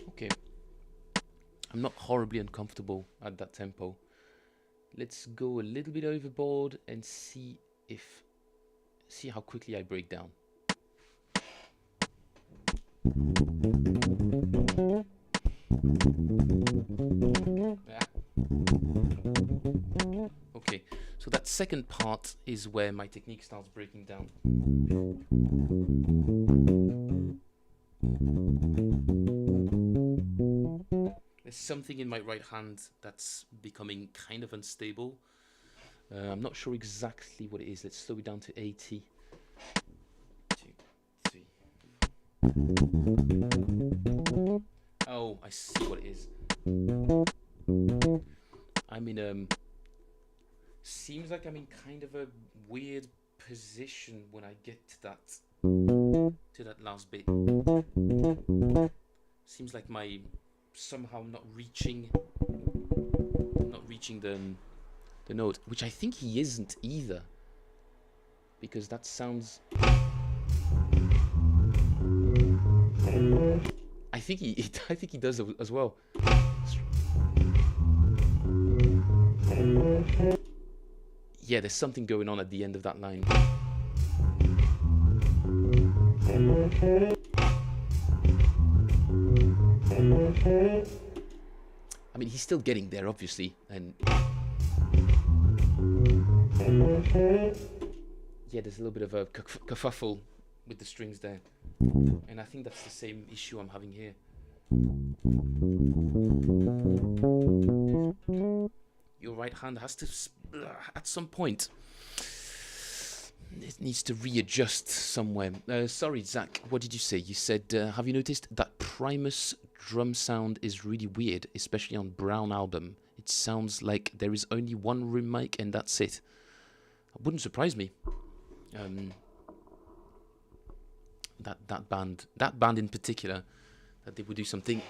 Okay, I'm not horribly uncomfortable at that tempo. Let's go a little bit overboard and see how quickly I break down. Okay, so that second part is where my technique starts breaking down. There's something in my right hand that's becoming kind of unstable. I'm not sure exactly what it is. Let's slow it down to 80. 2, 3. Oh, I see what it is. I'm in seems like I'm in kind of a weird position when I get to that last bit. Seems like my somehow not reaching the note, which I think he isn't either, because that sounds. I think he does as well. Yeah, there's something going on at the end of that line. I mean, he's still getting there, obviously, and yeah, there's a little bit of a kerfuffle with the strings there, and I think that's the same issue I'm having here. Your right hand has to, at some point, it needs to readjust somewhere. Sorry, Zach, what did you say? You said, have you noticed that Primus drum sound is really weird, especially on Brown album? It sounds like there is only one room mic and that's it. It wouldn't surprise me. That band in particular, that they would do something.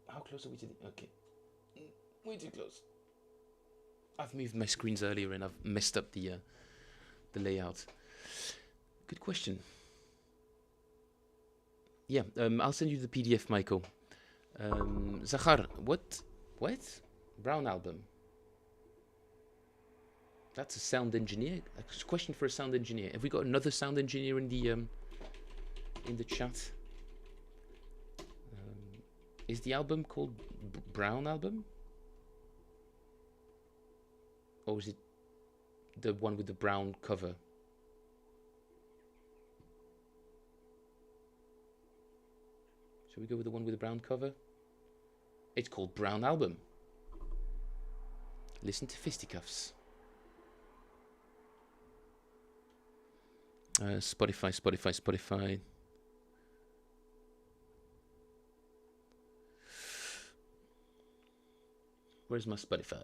How close are we to the? Okay, way too close. I've moved my screens earlier and I've messed up the layout. Good question. Yeah, I'll send you the PDF, Michael. Zachar, what? Brown album? That's a sound engineer. A question for a sound engineer. Have we got another sound engineer in the chat? Is the album called Brown album? Or is it the one with the brown cover? Shall we go with the one with the brown cover? It's called Brown Album. Listen to Fisticuffs. Spotify. Where's my Spotify?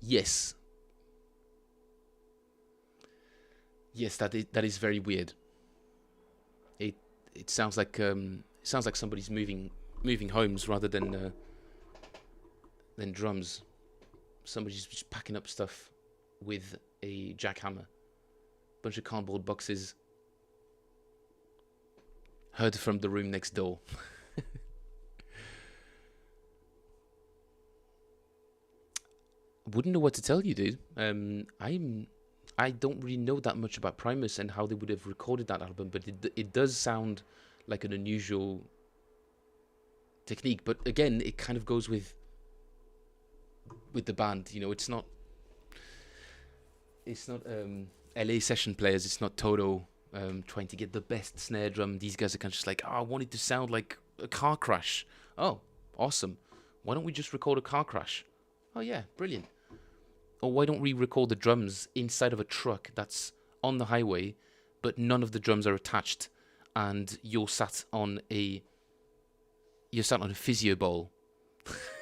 Yes. Yes, that is very weird. It sounds like somebody's moving homes rather than drums. Somebody's just packing up stuff with a jackhammer. Bunch of cardboard boxes. Heard from the room next door. Wouldn't know what to tell you, dude. I don't really know that much about Primus and how they would have recorded that album, but it does sound like an unusual technique. But again, it kind of goes with with the band. You know, it's not LA session players. It's not Toto trying to get the best snare drum. These guys are kind of just like, oh, I want it to sound like a car crash. Oh, awesome. Why don't we just record a car crash? Oh yeah, brilliant. Or why don't we record the drums inside of a truck that's on the highway, but none of the drums are attached, and you're sat on a physio bowl.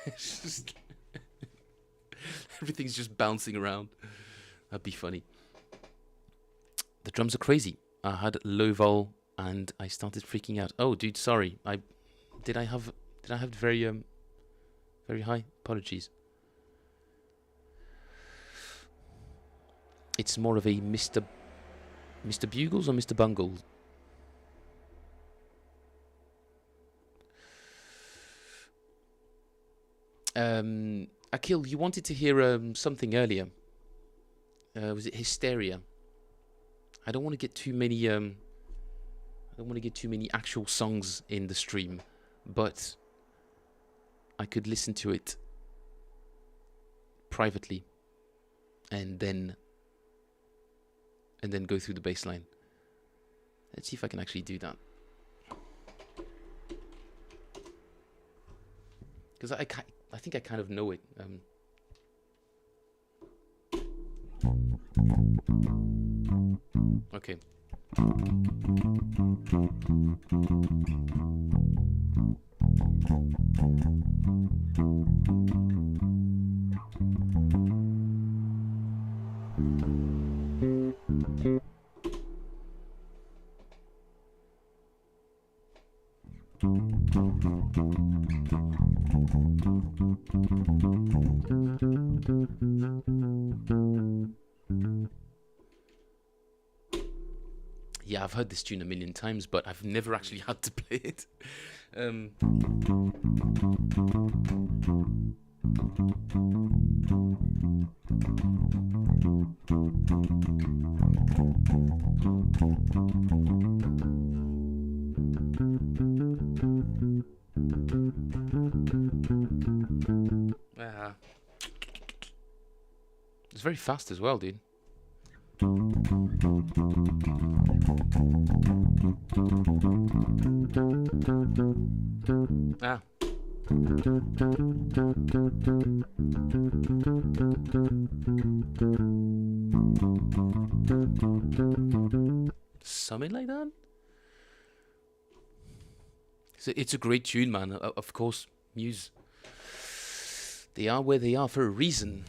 It's just everything's just bouncing around. That'd be funny. The drums are crazy. I had low vol and I started freaking out. Oh, dude, sorry. Did I have very high? Apologies. It's more of a Mr. Bugles or Mr. Bungles? Akil, you wanted to hear something earlier. Was it Hysteria? I don't want to get too many actual songs in the stream, but I could listen to it privately and then go through the bass line. Let's see if I can actually do that. Because I think I kind of know it. Okay. Yeah, I've heard this tune a million times, but I've never actually had to play it. It's very fast as well, dude. Ah. Something like that? It's a great tune, man. Of course, Muse. They are where they are for a reason.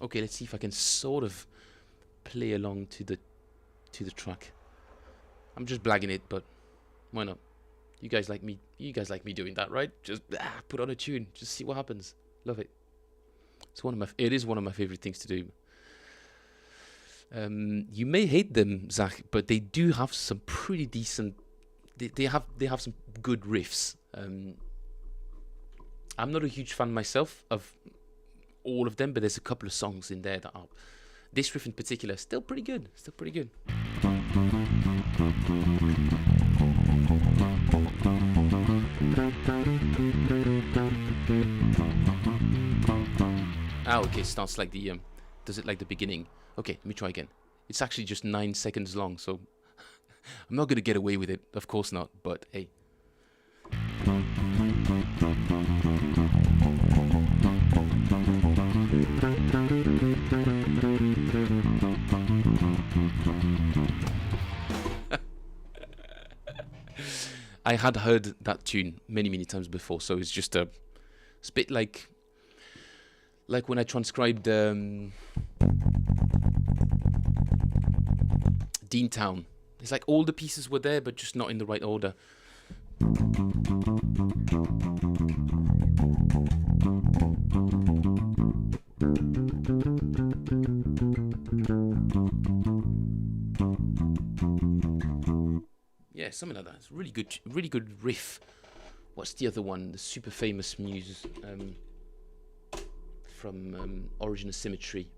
Okay, let's see if I can sort of play along to the track. I'm just blagging it, but why not? You guys like me doing that, right? Just put on a tune, just see what happens. Love it. It is one of my favorite things to do. You may hate them, Zach, but they do have some pretty decent. They have some good riffs. I'm not a huge fan myself of all of them, but there's a couple of songs in there that are. This riff in particular, still pretty good. Ah, okay, starts like the does it like the beginning. Okay, let me try again. It's actually just 9 seconds long, so I'm not gonna get away with it, of course not, but hey. I had heard that tune many times before, so it's just a bit like when I transcribed Dean Town. It's like all the pieces were there, but just not in the right order. Yeah, something like that. It's really good riff. What's the other one? The super famous muse from Origin of Symmetry.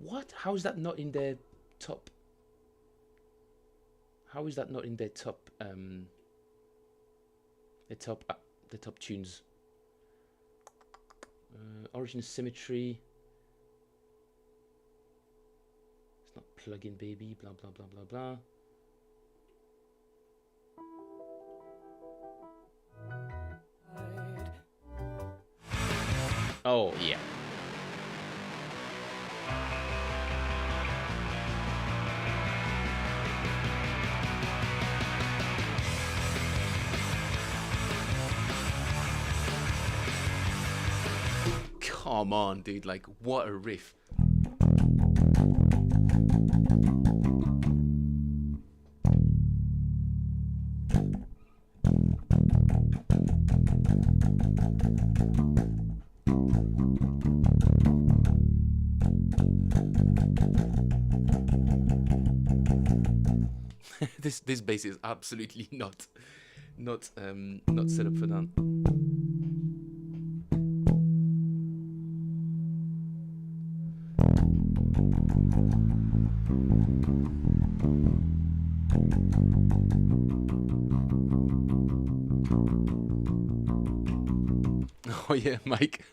What? How is that not in their top? How is that not in their top? The top tunes. Origin of Symmetry. It's not Plug-in Baby. Blah blah blah blah blah. Oh yeah. Come on, dude, like, what a riff. This bass is absolutely not set up for that. Oh yeah, Mike.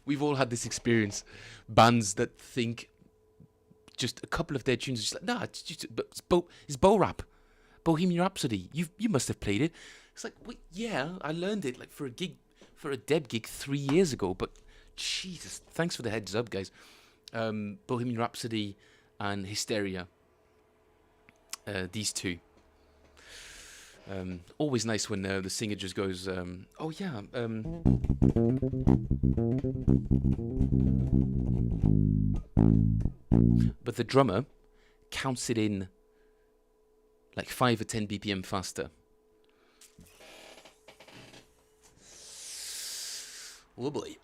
We've all had this experience. Bands that think just a couple of their tunes are just like, nah, it's Bo Rap, Bohemian Rhapsody. You must have played it. It's like, wait, yeah, I learned it like for a Deb gig 3 years ago. But Jesus, thanks for the heads up, guys. Bohemian Rhapsody and Hysteria. These two. Always nice when the singer just goes, oh yeah, but the drummer counts it in like 5 or 10 BPM faster. Oh boy.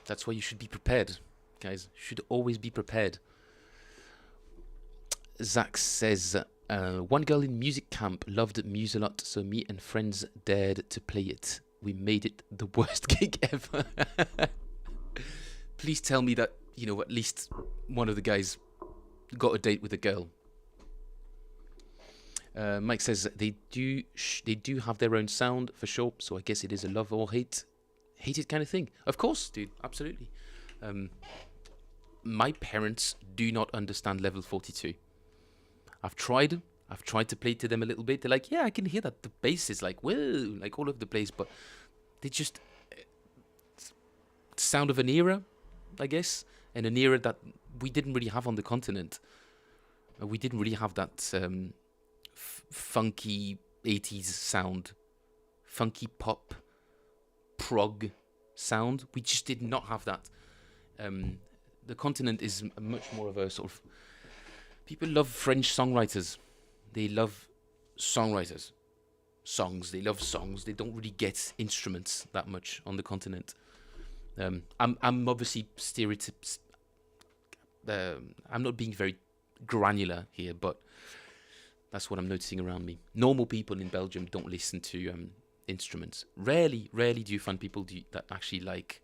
That's why you should be prepared, guys. Should always be prepared. Zach says, one girl in music camp loved Muse a lot, so me and friends dared to play it. We made it the worst gig ever. Please tell me that, at least one of the guys got a date with a girl. Mike says they do have their own sound for sure, so I guess it is a love or hated kind of thing. Of course, dude, absolutely. My parents do not understand level 42. I've tried to play to them a little bit. They're like, yeah, I can hear that the bass is like, whoa, like all over the place, but they just sound of an era, I guess, and an era that we didn't really have on the continent. We didn't really have that funky 80s sound, funky pop, prog sound. We just did not have that. The continent is much more of a sort of... People love French songwriters. They love songwriters. Songs. They love songs. They don't really get instruments that much on the continent. I'm obviously stereotypes. I'm not being very granular here, but that's what I'm noticing around me. Normal people in Belgium don't listen to instruments. Rarely do you find people that actually like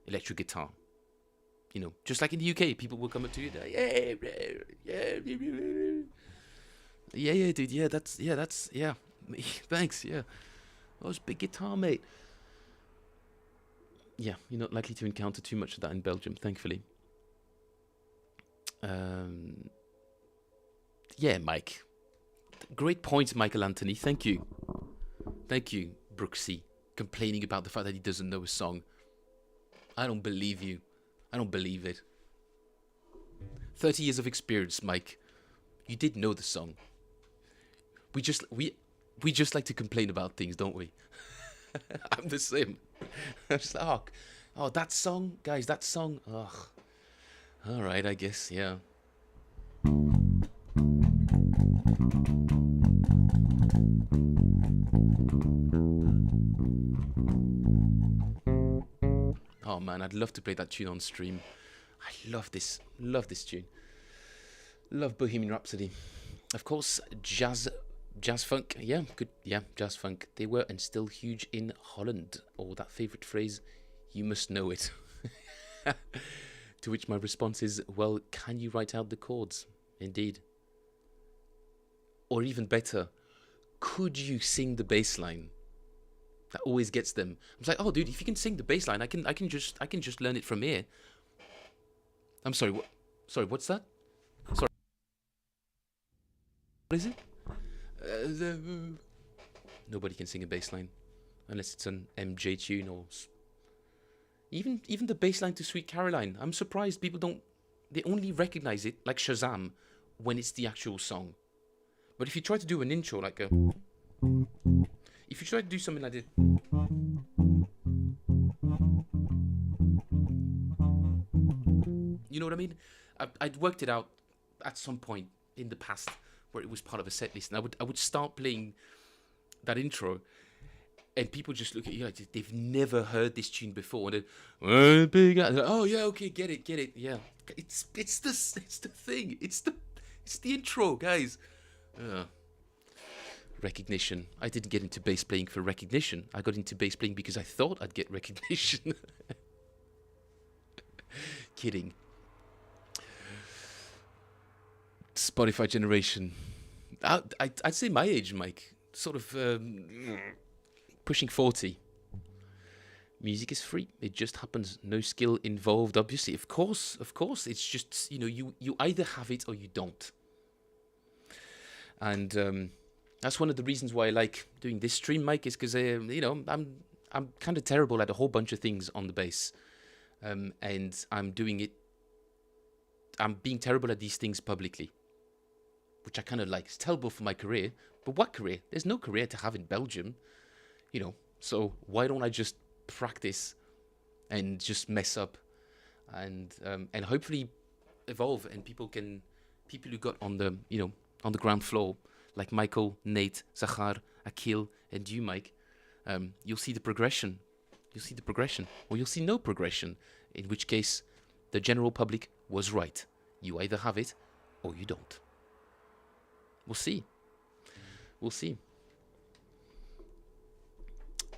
electric guitar. Just like in the UK, people will come up to you, yeah, dude, yeah, that's, thanks, yeah. Oh, it's a big guitar, mate. Yeah, you're not likely to encounter too much of that in Belgium, thankfully. Yeah, Mike. Great point, Michael Anthony. Thank you. Thank you, Brooksy, complaining about the fact that he doesn't know a song. I don't believe you. I don't believe it. 30 years of experience, Mike. You did know the song. We just like to complain about things, don't we? I'm the same. I'm just like, oh, that song, guys, that song. Ugh. All right, I guess, yeah. Oh man, I'd love to play that tune on stream. I love this tune. Love Bohemian Rhapsody. Of course, Jazz Jazz funk, yeah, good, yeah, jazz funk. They were and still huge in Holland. Or that favorite phrase, you must know it. To which my response is, well, can you write out the chords? Indeed. Or even better, could you sing the bass line? That always gets them. I'm like, oh, dude, if you can sing the bass line, I can just learn it from here. I'm sorry, what? Sorry, what's that? Sorry, what is it? Nobody can sing a bass line unless it's an MJ tune or even the bass line to Sweet Caroline. I'm surprised people don't. They only recognize it like Shazam when it's the actual song. But if you try to do an intro like a, if you try to do something like this, you know what I mean? I'd worked it out at some point in the past where it was part of a set list, and I would start playing that intro, and people just look at you like they've never heard this tune before, and then oh yeah, okay, get it, yeah, it's the thing, it's the intro, guys. Recognition. I didn't get into bass playing for recognition. I got into bass playing because I thought I'd get recognition. Kidding. Spotify generation. I'd say my age, Mike. Sort of pushing 40. Music is free. It just happens. No skill involved, obviously. Of course. It's just, you either have it or you don't. And that's one of the reasons why I like doing this stream, Mike, is because, I'm kind of terrible at a whole bunch of things on the bass. And I'm being terrible at these things publicly, which I kind of like. It's terrible for my career, but what career? There's no career to have in Belgium, so why don't I just practice and just mess up and hopefully evolve, and people who got on the, on the ground floor, like Michael, Nate, Zachar, Akil, and you, Mike, you'll see the progression. Or you'll see no progression, in which case the general public was right. You either have it or you don't. We'll see.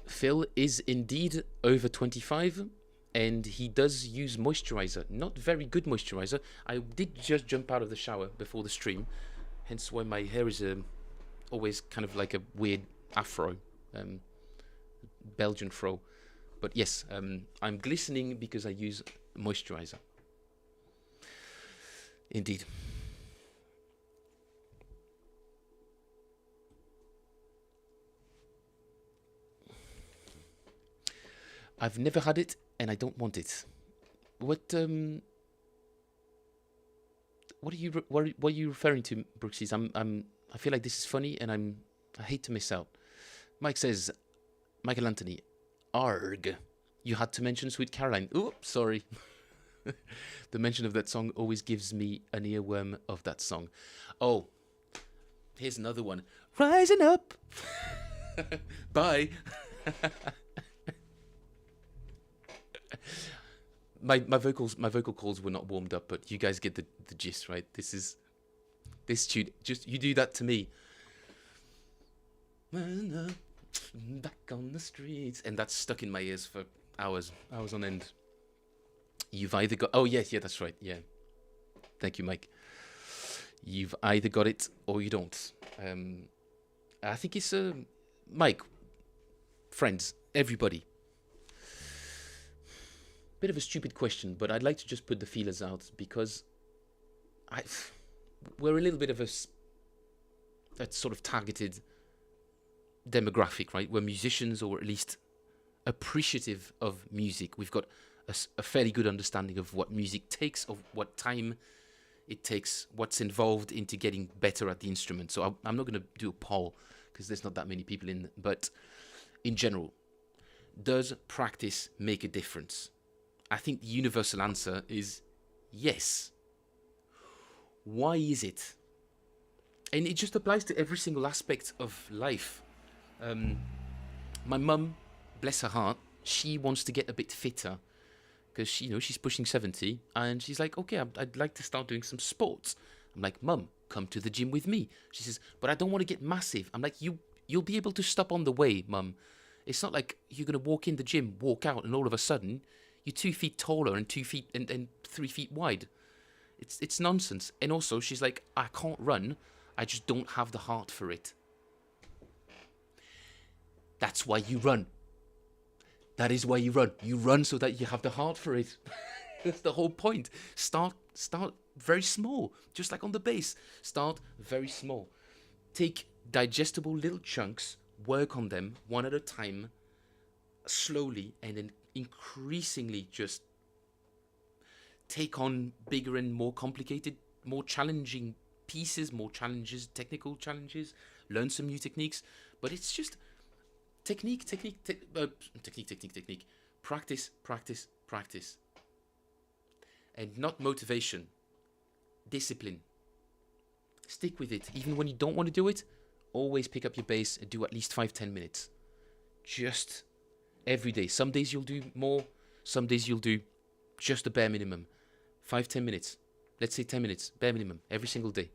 Phil is indeed over 25, and he does use moisturizer. Not very good moisturizer. I did just jump out of the shower before the stream, hence why my hair is always kind of like a weird afro, Belgian fro. But yes, I'm glistening because I use moisturizer. Indeed. I've never had it, and I don't want it. What are you referring to, Brooksies? I feel like this is funny, and I hate to miss out. Mike says, Michael Anthony, arg, you had to mention Sweet Caroline. Oops, sorry. The mention of that song always gives me an earworm of that song. Oh, here's another one. Rising up. Bye. My vocal cords were not warmed up, but you guys get the gist, right? This tune, just you do that to me. Back on the streets, and that's stuck in my ears for hours on end. You've either got, oh yes, yeah, that's right, yeah. Thank you, Mike. You've either got it or you don't. I think it's Mike, friends, everybody. Bit of a stupid question, but I'd like to just put the feelers out, because we're a little bit of that sort of targeted demographic, right? We're musicians, or at least appreciative of music. We've got a fairly good understanding of what music takes, of what time it takes, what's involved into getting better at the instrument. So I'm not going to do a poll because there's not that many people in, but in general, does practice make a difference? I think the universal answer is yes. Why is it? And it just applies to every single aspect of life. My mum, bless her heart, she wants to get a bit fitter because she's pushing 70, and she's like, okay, I'd like to start doing some sports. I'm like, Mum, come to the gym with me. She says, but I don't want to get massive. I'm like, you'll be able to stop on the way, Mum. It's not like you're going to walk in the gym, walk out, and all of a sudden, you're 2 feet taller and 2 feet and 3 feet wide. It's nonsense. And also, she's like, I can't run. I just don't have the heart for it. That's why you run. That is why you run. You run so that you have the heart for it. That's the whole point. Start very small, just like on the bass. Start very small. Take digestible little chunks, work on them one at a time, slowly, and then increasingly just take on bigger and more complicated, more challenging pieces, more challenges, technical challenges, learn some new techniques. But it's just technique. Practice. And not motivation. Discipline. Stick with it. Even when you don't want to do it, always pick up your bass and do at least 5-10 minutes. Just every day. Some days you'll do more. Some days you'll do just the bare minimum. 5-10 minutes. Let's say 10 minutes. Bare minimum. Every single day.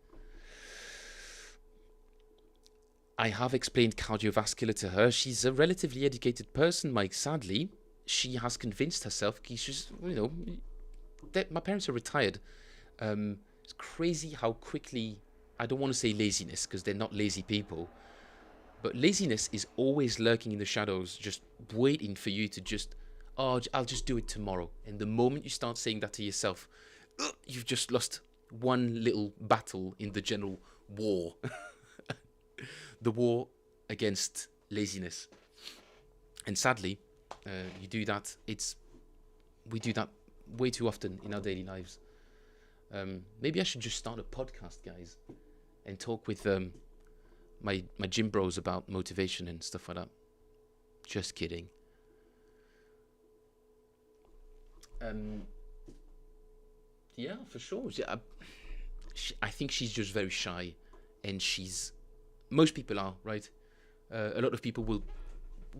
I have explained cardiovascular to her. She's a relatively educated person, Mike. Sadly, she has convinced herself. She's, my parents are retired. It's crazy how quickly, I don't want to say laziness because they're not lazy people, but laziness is always lurking in the shadows, just waiting for you to just, oh, I'll just do it tomorrow. And the moment you start saying that to yourself, you've just lost one little battle in the general war. The war against laziness. And sadly, you do that. We do that way too often in our daily lives. Maybe I should just start a podcast, guys, and talk with my gym bros about motivation and stuff like that. Just kidding. Yeah, for sure. I think she's just very shy, and most people are, right? A lot of people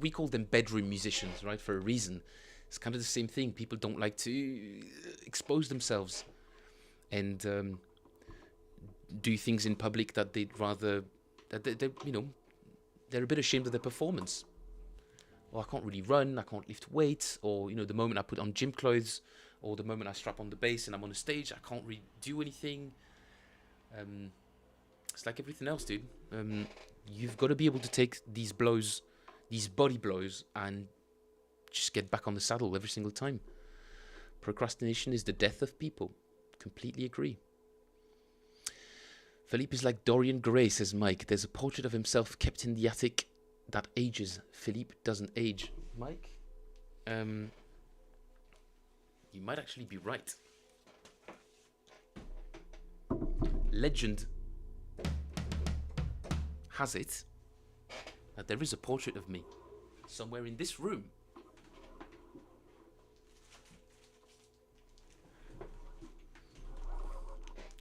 we call them bedroom musicians, right? For a reason. It's kind of the same thing. People don't like to expose themselves and do things in public that they'd rather, they're a bit ashamed of their performance. Or I can't really run, I can't lift weights, or, the moment I put on gym clothes, or the moment I strap on the bass and I'm on a stage, I can't really do anything. It's like everything else, dude. You've got to be able to take these blows, these body blows, and just get back on the saddle every single time. Procrastination is the death of people. Completely agree. Philippe is like Dorian Gray, says Mike. There's a portrait of himself kept in the attic that ages. Philippe doesn't age. Mike, you might actually be right. Legend has it that there is a portrait of me somewhere in this room.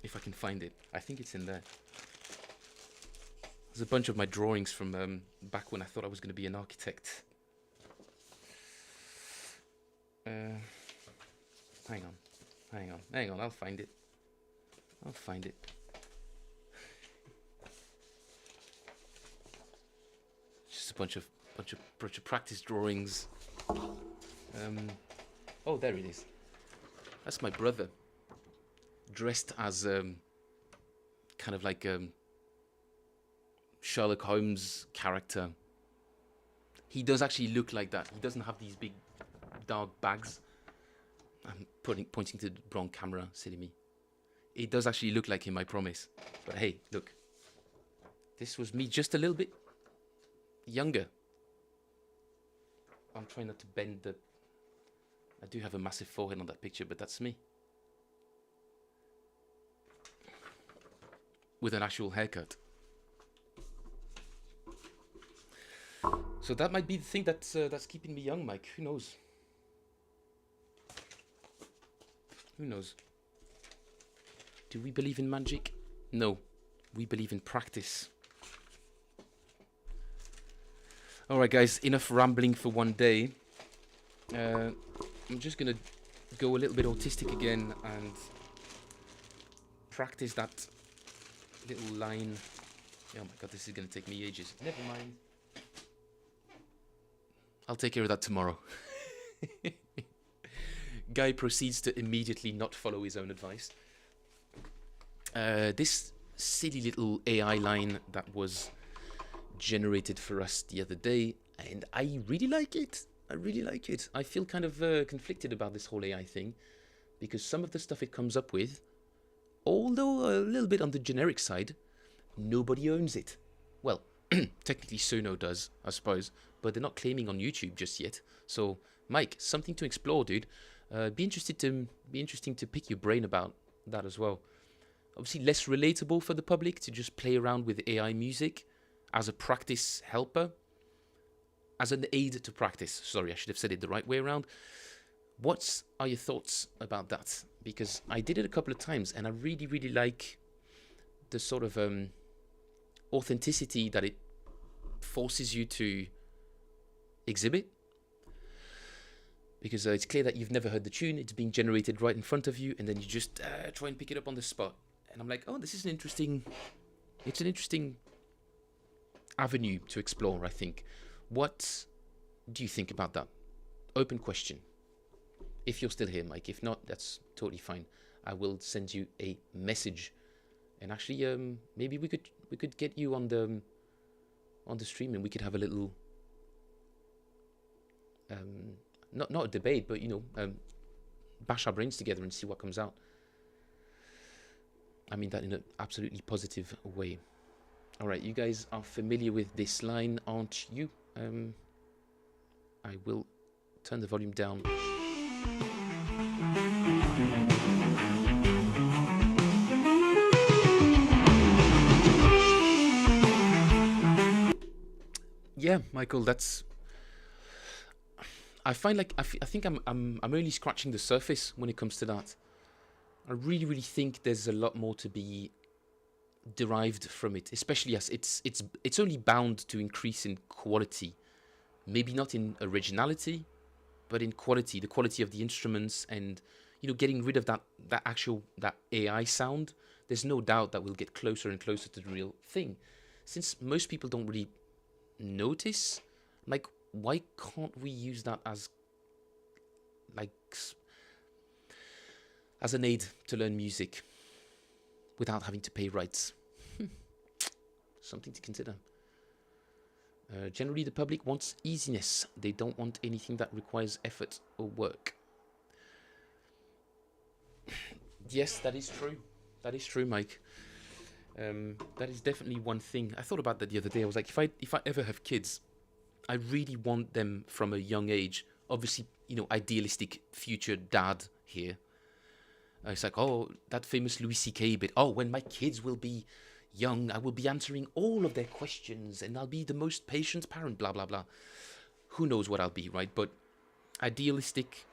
If I can find it. I think it's in there. There's a bunch of my drawings from back when I thought I was going to be an architect. Hang on, I'll find it. Just a bunch of practice drawings. Oh, there it is. That's my brother, dressed as kind of like Sherlock Holmes character. He does actually look like that. He doesn't have these big dark bags. I'm pointing to the wrong camera, silly me. It does actually look like him, I promise. But hey, look. This was me just a little bit younger. I'm trying not to bend the... I do have a massive forehead on that picture, but that's me. With an actual haircut. So that might be the thing that's keeping me young, Mike. Who knows? Who knows? Do we believe in magic? No. We believe in practice. Alright guys, enough rambling for one day. I'm just going to go a little bit autistic again and practice that little line. Oh my god, this is going to take me ages. Never mind. I'll take care of that tomorrow. Guy proceeds to immediately not follow his own advice. This silly little AI line that was generated for us the other day, and I really like it. I really like it. I feel kind of conflicted about this whole AI thing, because some of the stuff it comes up with, although a little bit on the generic side, nobody owns it. Well, technically Suno does, I suppose, but they're not claiming on YouTube just yet. So, Mike, something to explore, dude. Be interesting to pick your brain about that as well. Obviously, less relatable for the public to just play around with AI music as a practice helper, as an aid to practice. Sorry, I should have said it the right way around. What are your thoughts about that? Because I did it a couple of times, and I really, really like the sort of authenticity that it forces you to exhibit. Because it's clear that you've never heard the tune, it's being generated right in front of you, and then you just try and pick it up on the spot. And I'm like, oh, this is an interesting avenue to explore, I think. What do you think about that? Open question. If you're still here, Mike. If not, that's totally fine. I will send you a message. And actually, maybe we could get you on the stream, and we could have a little not a debate, but bash our brains together and see what comes out. I mean that in an absolutely positive way. All right, you guys are familiar with this line, aren't you? I will turn the volume down. Yeah, Michael, that's. I find like I think I'm only scratching the surface when it comes to that. I really, really think there's a lot more to be derived from it, especially as it's only bound to increase in quality. Maybe not in originality, but in quality, the quality of the instruments, and getting rid of that AI sound. There's no doubt that we'll get closer and closer to the real thing. Since most people don't really notice, like, why can't we use that as an aid to learn music without having to pay rights? Something to consider. Generally, the public wants easiness. They don't want anything that requires effort or work. Yes, that is true. That is true, Mike. That is definitely one thing. I thought about that the other day. I was like, if I ever have kids, I really want them from a young age. Obviously, idealistic future dad here. It's like, oh, that famous Louis C.K. bit. Oh, when my kids will be young, I will be answering all of their questions, and I'll be the most patient parent, blah, blah, blah. Who knows what I'll be, right? But idealistic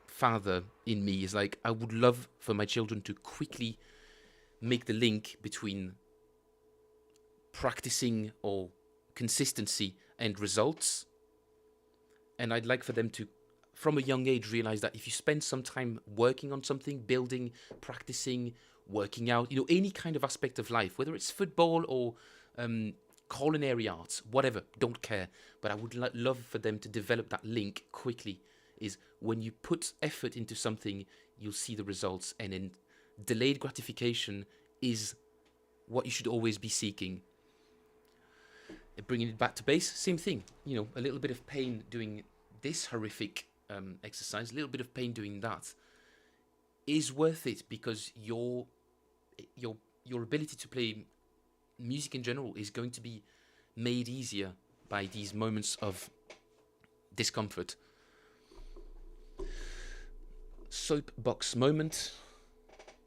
father in me is like, I would love for my children to quickly make the link between practicing or consistency and results. And I'd like for them to, from a young age, realize that if you spend some time working on something, building, practicing, working out, any kind of aspect of life, whether it's football or culinary arts, whatever, don't care. But I would love for them to develop that link quickly. Is when you put effort into something, you'll see the results. And then delayed gratification is what you should always be seeking. Bringing it back to base, same thing. A little bit of pain doing this horrific exercise, a little bit of pain doing that is worth it, because your ability to play music in general is going to be made easier by these moments of discomfort. Soapbox moment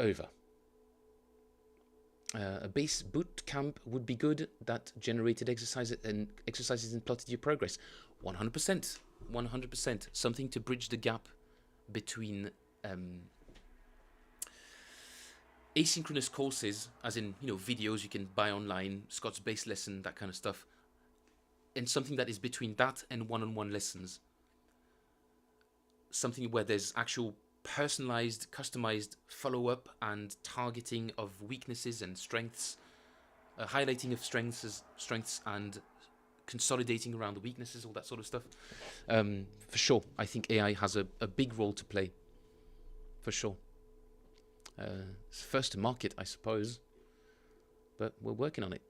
over. A bass boot camp would be good that generated exercises and plotted your progress. 100%. 100%. Something to bridge the gap between asynchronous courses, as in, videos you can buy online, Scott's bass lesson, that kind of stuff, and something that is between that and one-on-one lessons. Something where there's actual personalized, customized follow-up and targeting of weaknesses and strengths highlighting of strengths and consolidating around the weaknesses, all that sort of stuff. For sure, I think AI has a big role to play. For sure. It's first to market, I suppose, but we're working on it.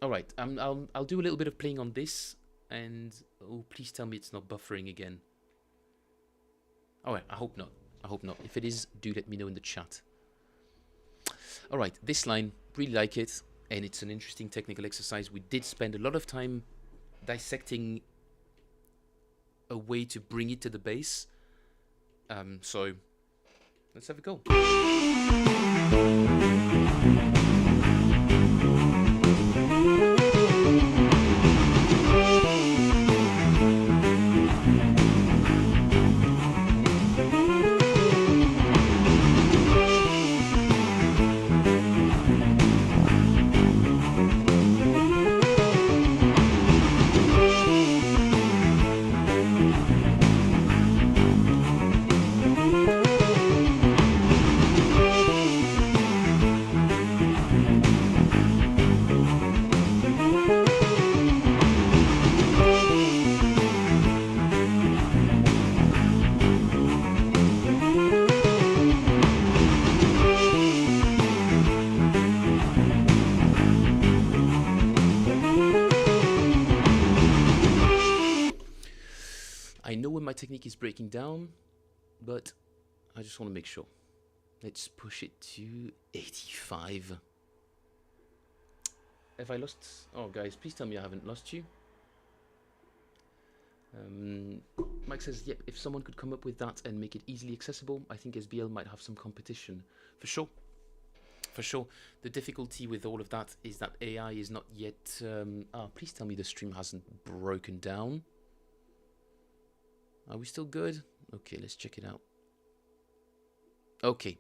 All right, I'll do a little bit of playing on this, and oh, please tell me it's not buffering again. All right, I hope not. I hope not. If it is, do let me know in the chat. All right, this line, really like it, and it's an interesting technical exercise. We did spend a lot of time dissecting a way to bring it to the bass. So let's have a go. I know when my technique is breaking down, but I just want to make sure. Let's push it to 85. Have I lost? Oh, guys, please tell me I haven't lost you. Mike says, yep, if someone could come up with that and make it easily accessible, I think SBL might have some competition. For sure. For sure. The difficulty with all of that is that AI is not yet... please tell me the stream hasn't broken down. Are we still good? Okay, let's check it out. Okay.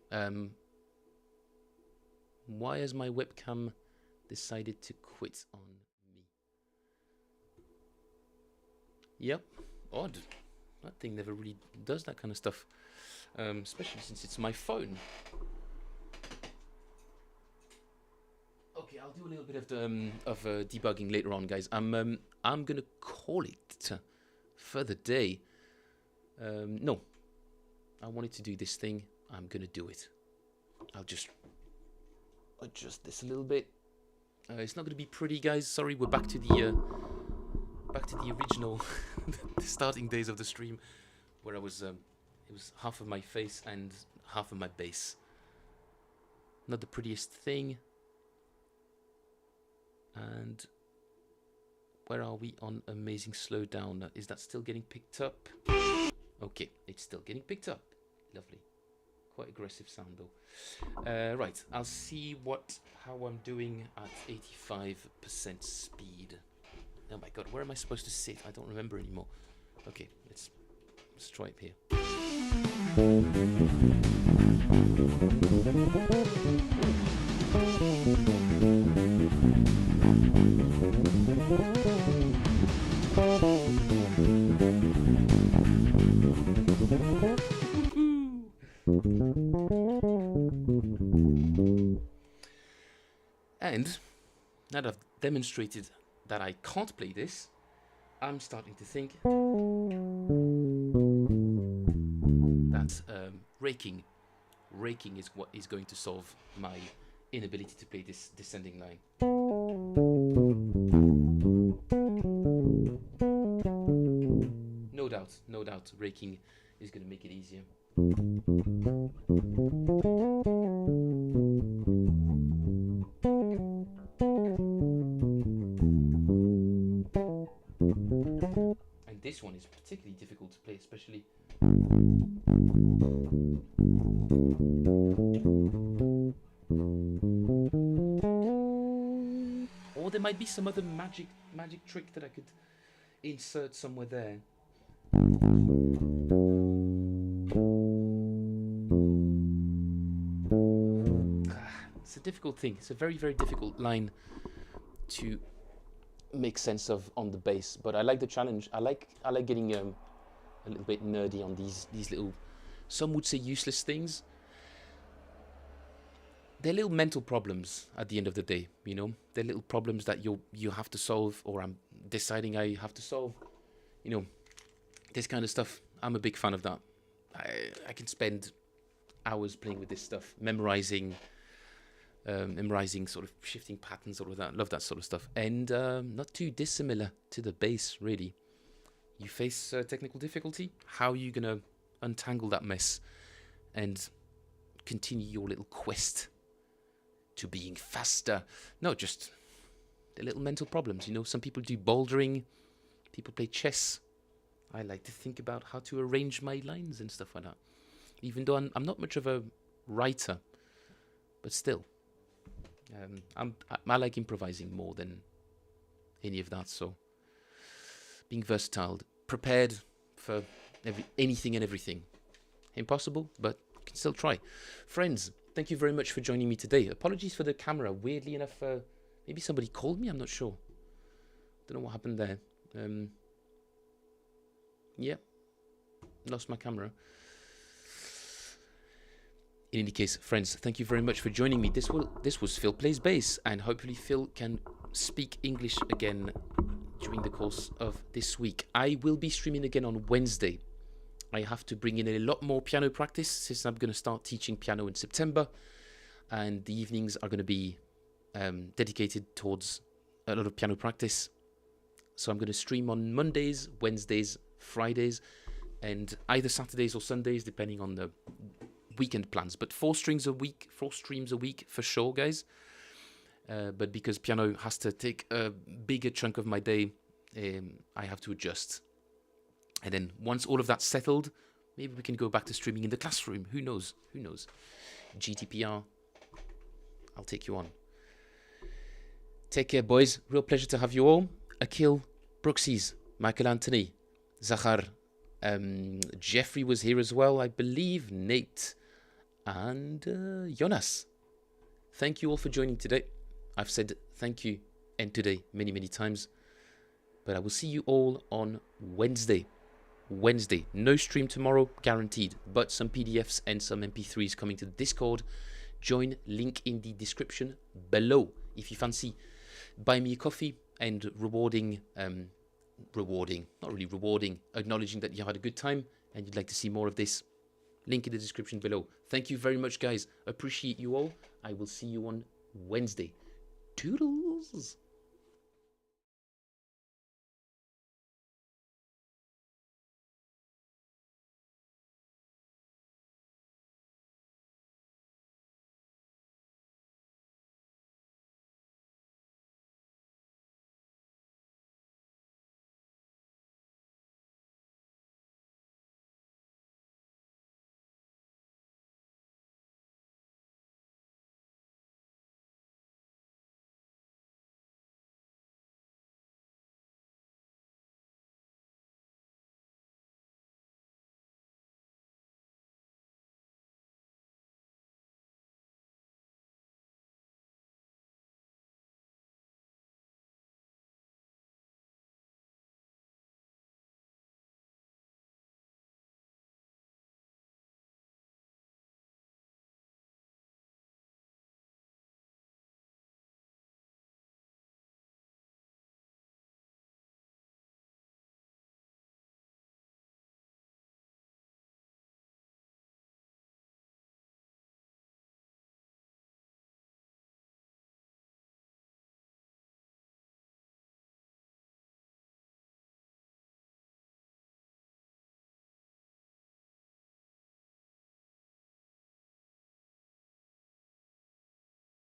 Why has my webcam decided to quit on me? Yep. Odd. That thing never really does that kind of stuff. Especially since it's my phone. Okay, I'll do a little bit of debugging later on, guys. I'm gonna call it for the day. No, I wanted to do this thing. I'm gonna do it. I'll just adjust this a little bit. It's not gonna be pretty, guys. Sorry, we're back to the original, the starting days of the stream, where I was. It was half of my face and half of my bass. Not the prettiest thing. And where are we on amazing slowdown? Is that still getting picked up? Okay, it's still getting picked up. Lovely. Quite aggressive sound though. Right, I'll see how I'm doing at 85% speed. Oh my god, where am I supposed to sit? I don't remember anymore. Okay, let's try it here. And now that I've demonstrated that I can't play this, I'm starting to think that raking is what is going to solve my inability to play this descending line. No doubt, raking is going to make it easier. And this one is particularly difficult to play, especially. Or there might be some other magic trick that I could insert somewhere there. It's a difficult thing. It's a very, very difficult line to make sense of on the bass, but I like the challenge. I like getting a little bit nerdy on these little, some would say useless things, they're little mental problems at the end of the day, you know. They're little problems that you have to solve, or I'm deciding I have to solve. You know, this kind of stuff. I'm a big fan of that. I can spend hours playing with this stuff, memorizing sort of shifting patterns, all of that. Love that sort of stuff, and not too dissimilar to the bass, really. You face technical difficulty. How are you gonna untangle that mess and continue your little quest to being faster? No, just the little mental problems, you know. Some people do bouldering, people play chess. I like to think about how to arrange my lines and stuff like that. Even though I'm not much of a writer, but still, I like improvising more than any of that. So being versatile, prepared for anything and everything. Impossible, but can still try. Friends, thank you very much for joining me today. Apologies for the camera. Weirdly enough, maybe somebody called me. I'm not sure. Don't know what happened there. Yeah, lost my camera. In any case, friends, thank you very much for joining me. This was Phil Plays Bass, and hopefully Phil can speak English again during the course of this week. I will be streaming again on Wednesday. I have to bring in a lot more piano practice since I'm going to start teaching piano in September, and the evenings are going to be dedicated towards a lot of piano practice. So I'm going to stream on Mondays, Wednesdays, Fridays, and either Saturdays or Sundays, depending on the weekend plans. But 4 streams a week for sure, guys. But because piano has to take a bigger chunk of my day, I have to adjust. And then once all of that's settled, maybe we can go back to streaming in the classroom. Who knows? Who knows? GTPR, I'll take you on. Take care, boys. Real pleasure to have you all. Akil, Brooksies, Michael Anthony, Zachar, Jeffrey was here as well, I believe, Nate, and Jonas. Thank you all for joining today. I've said thank you and today many, many times, but I will see you all on Wednesday. No stream tomorrow, guaranteed, but some PDFs and some MP3s coming to the Discord. Join, link in the description below if you fancy buy me a coffee and acknowledging that you had a good time and you'd like to see more of this. Link in the description below. Thank you very much, guys. Appreciate you all. I will see you on Wednesday. Toodles.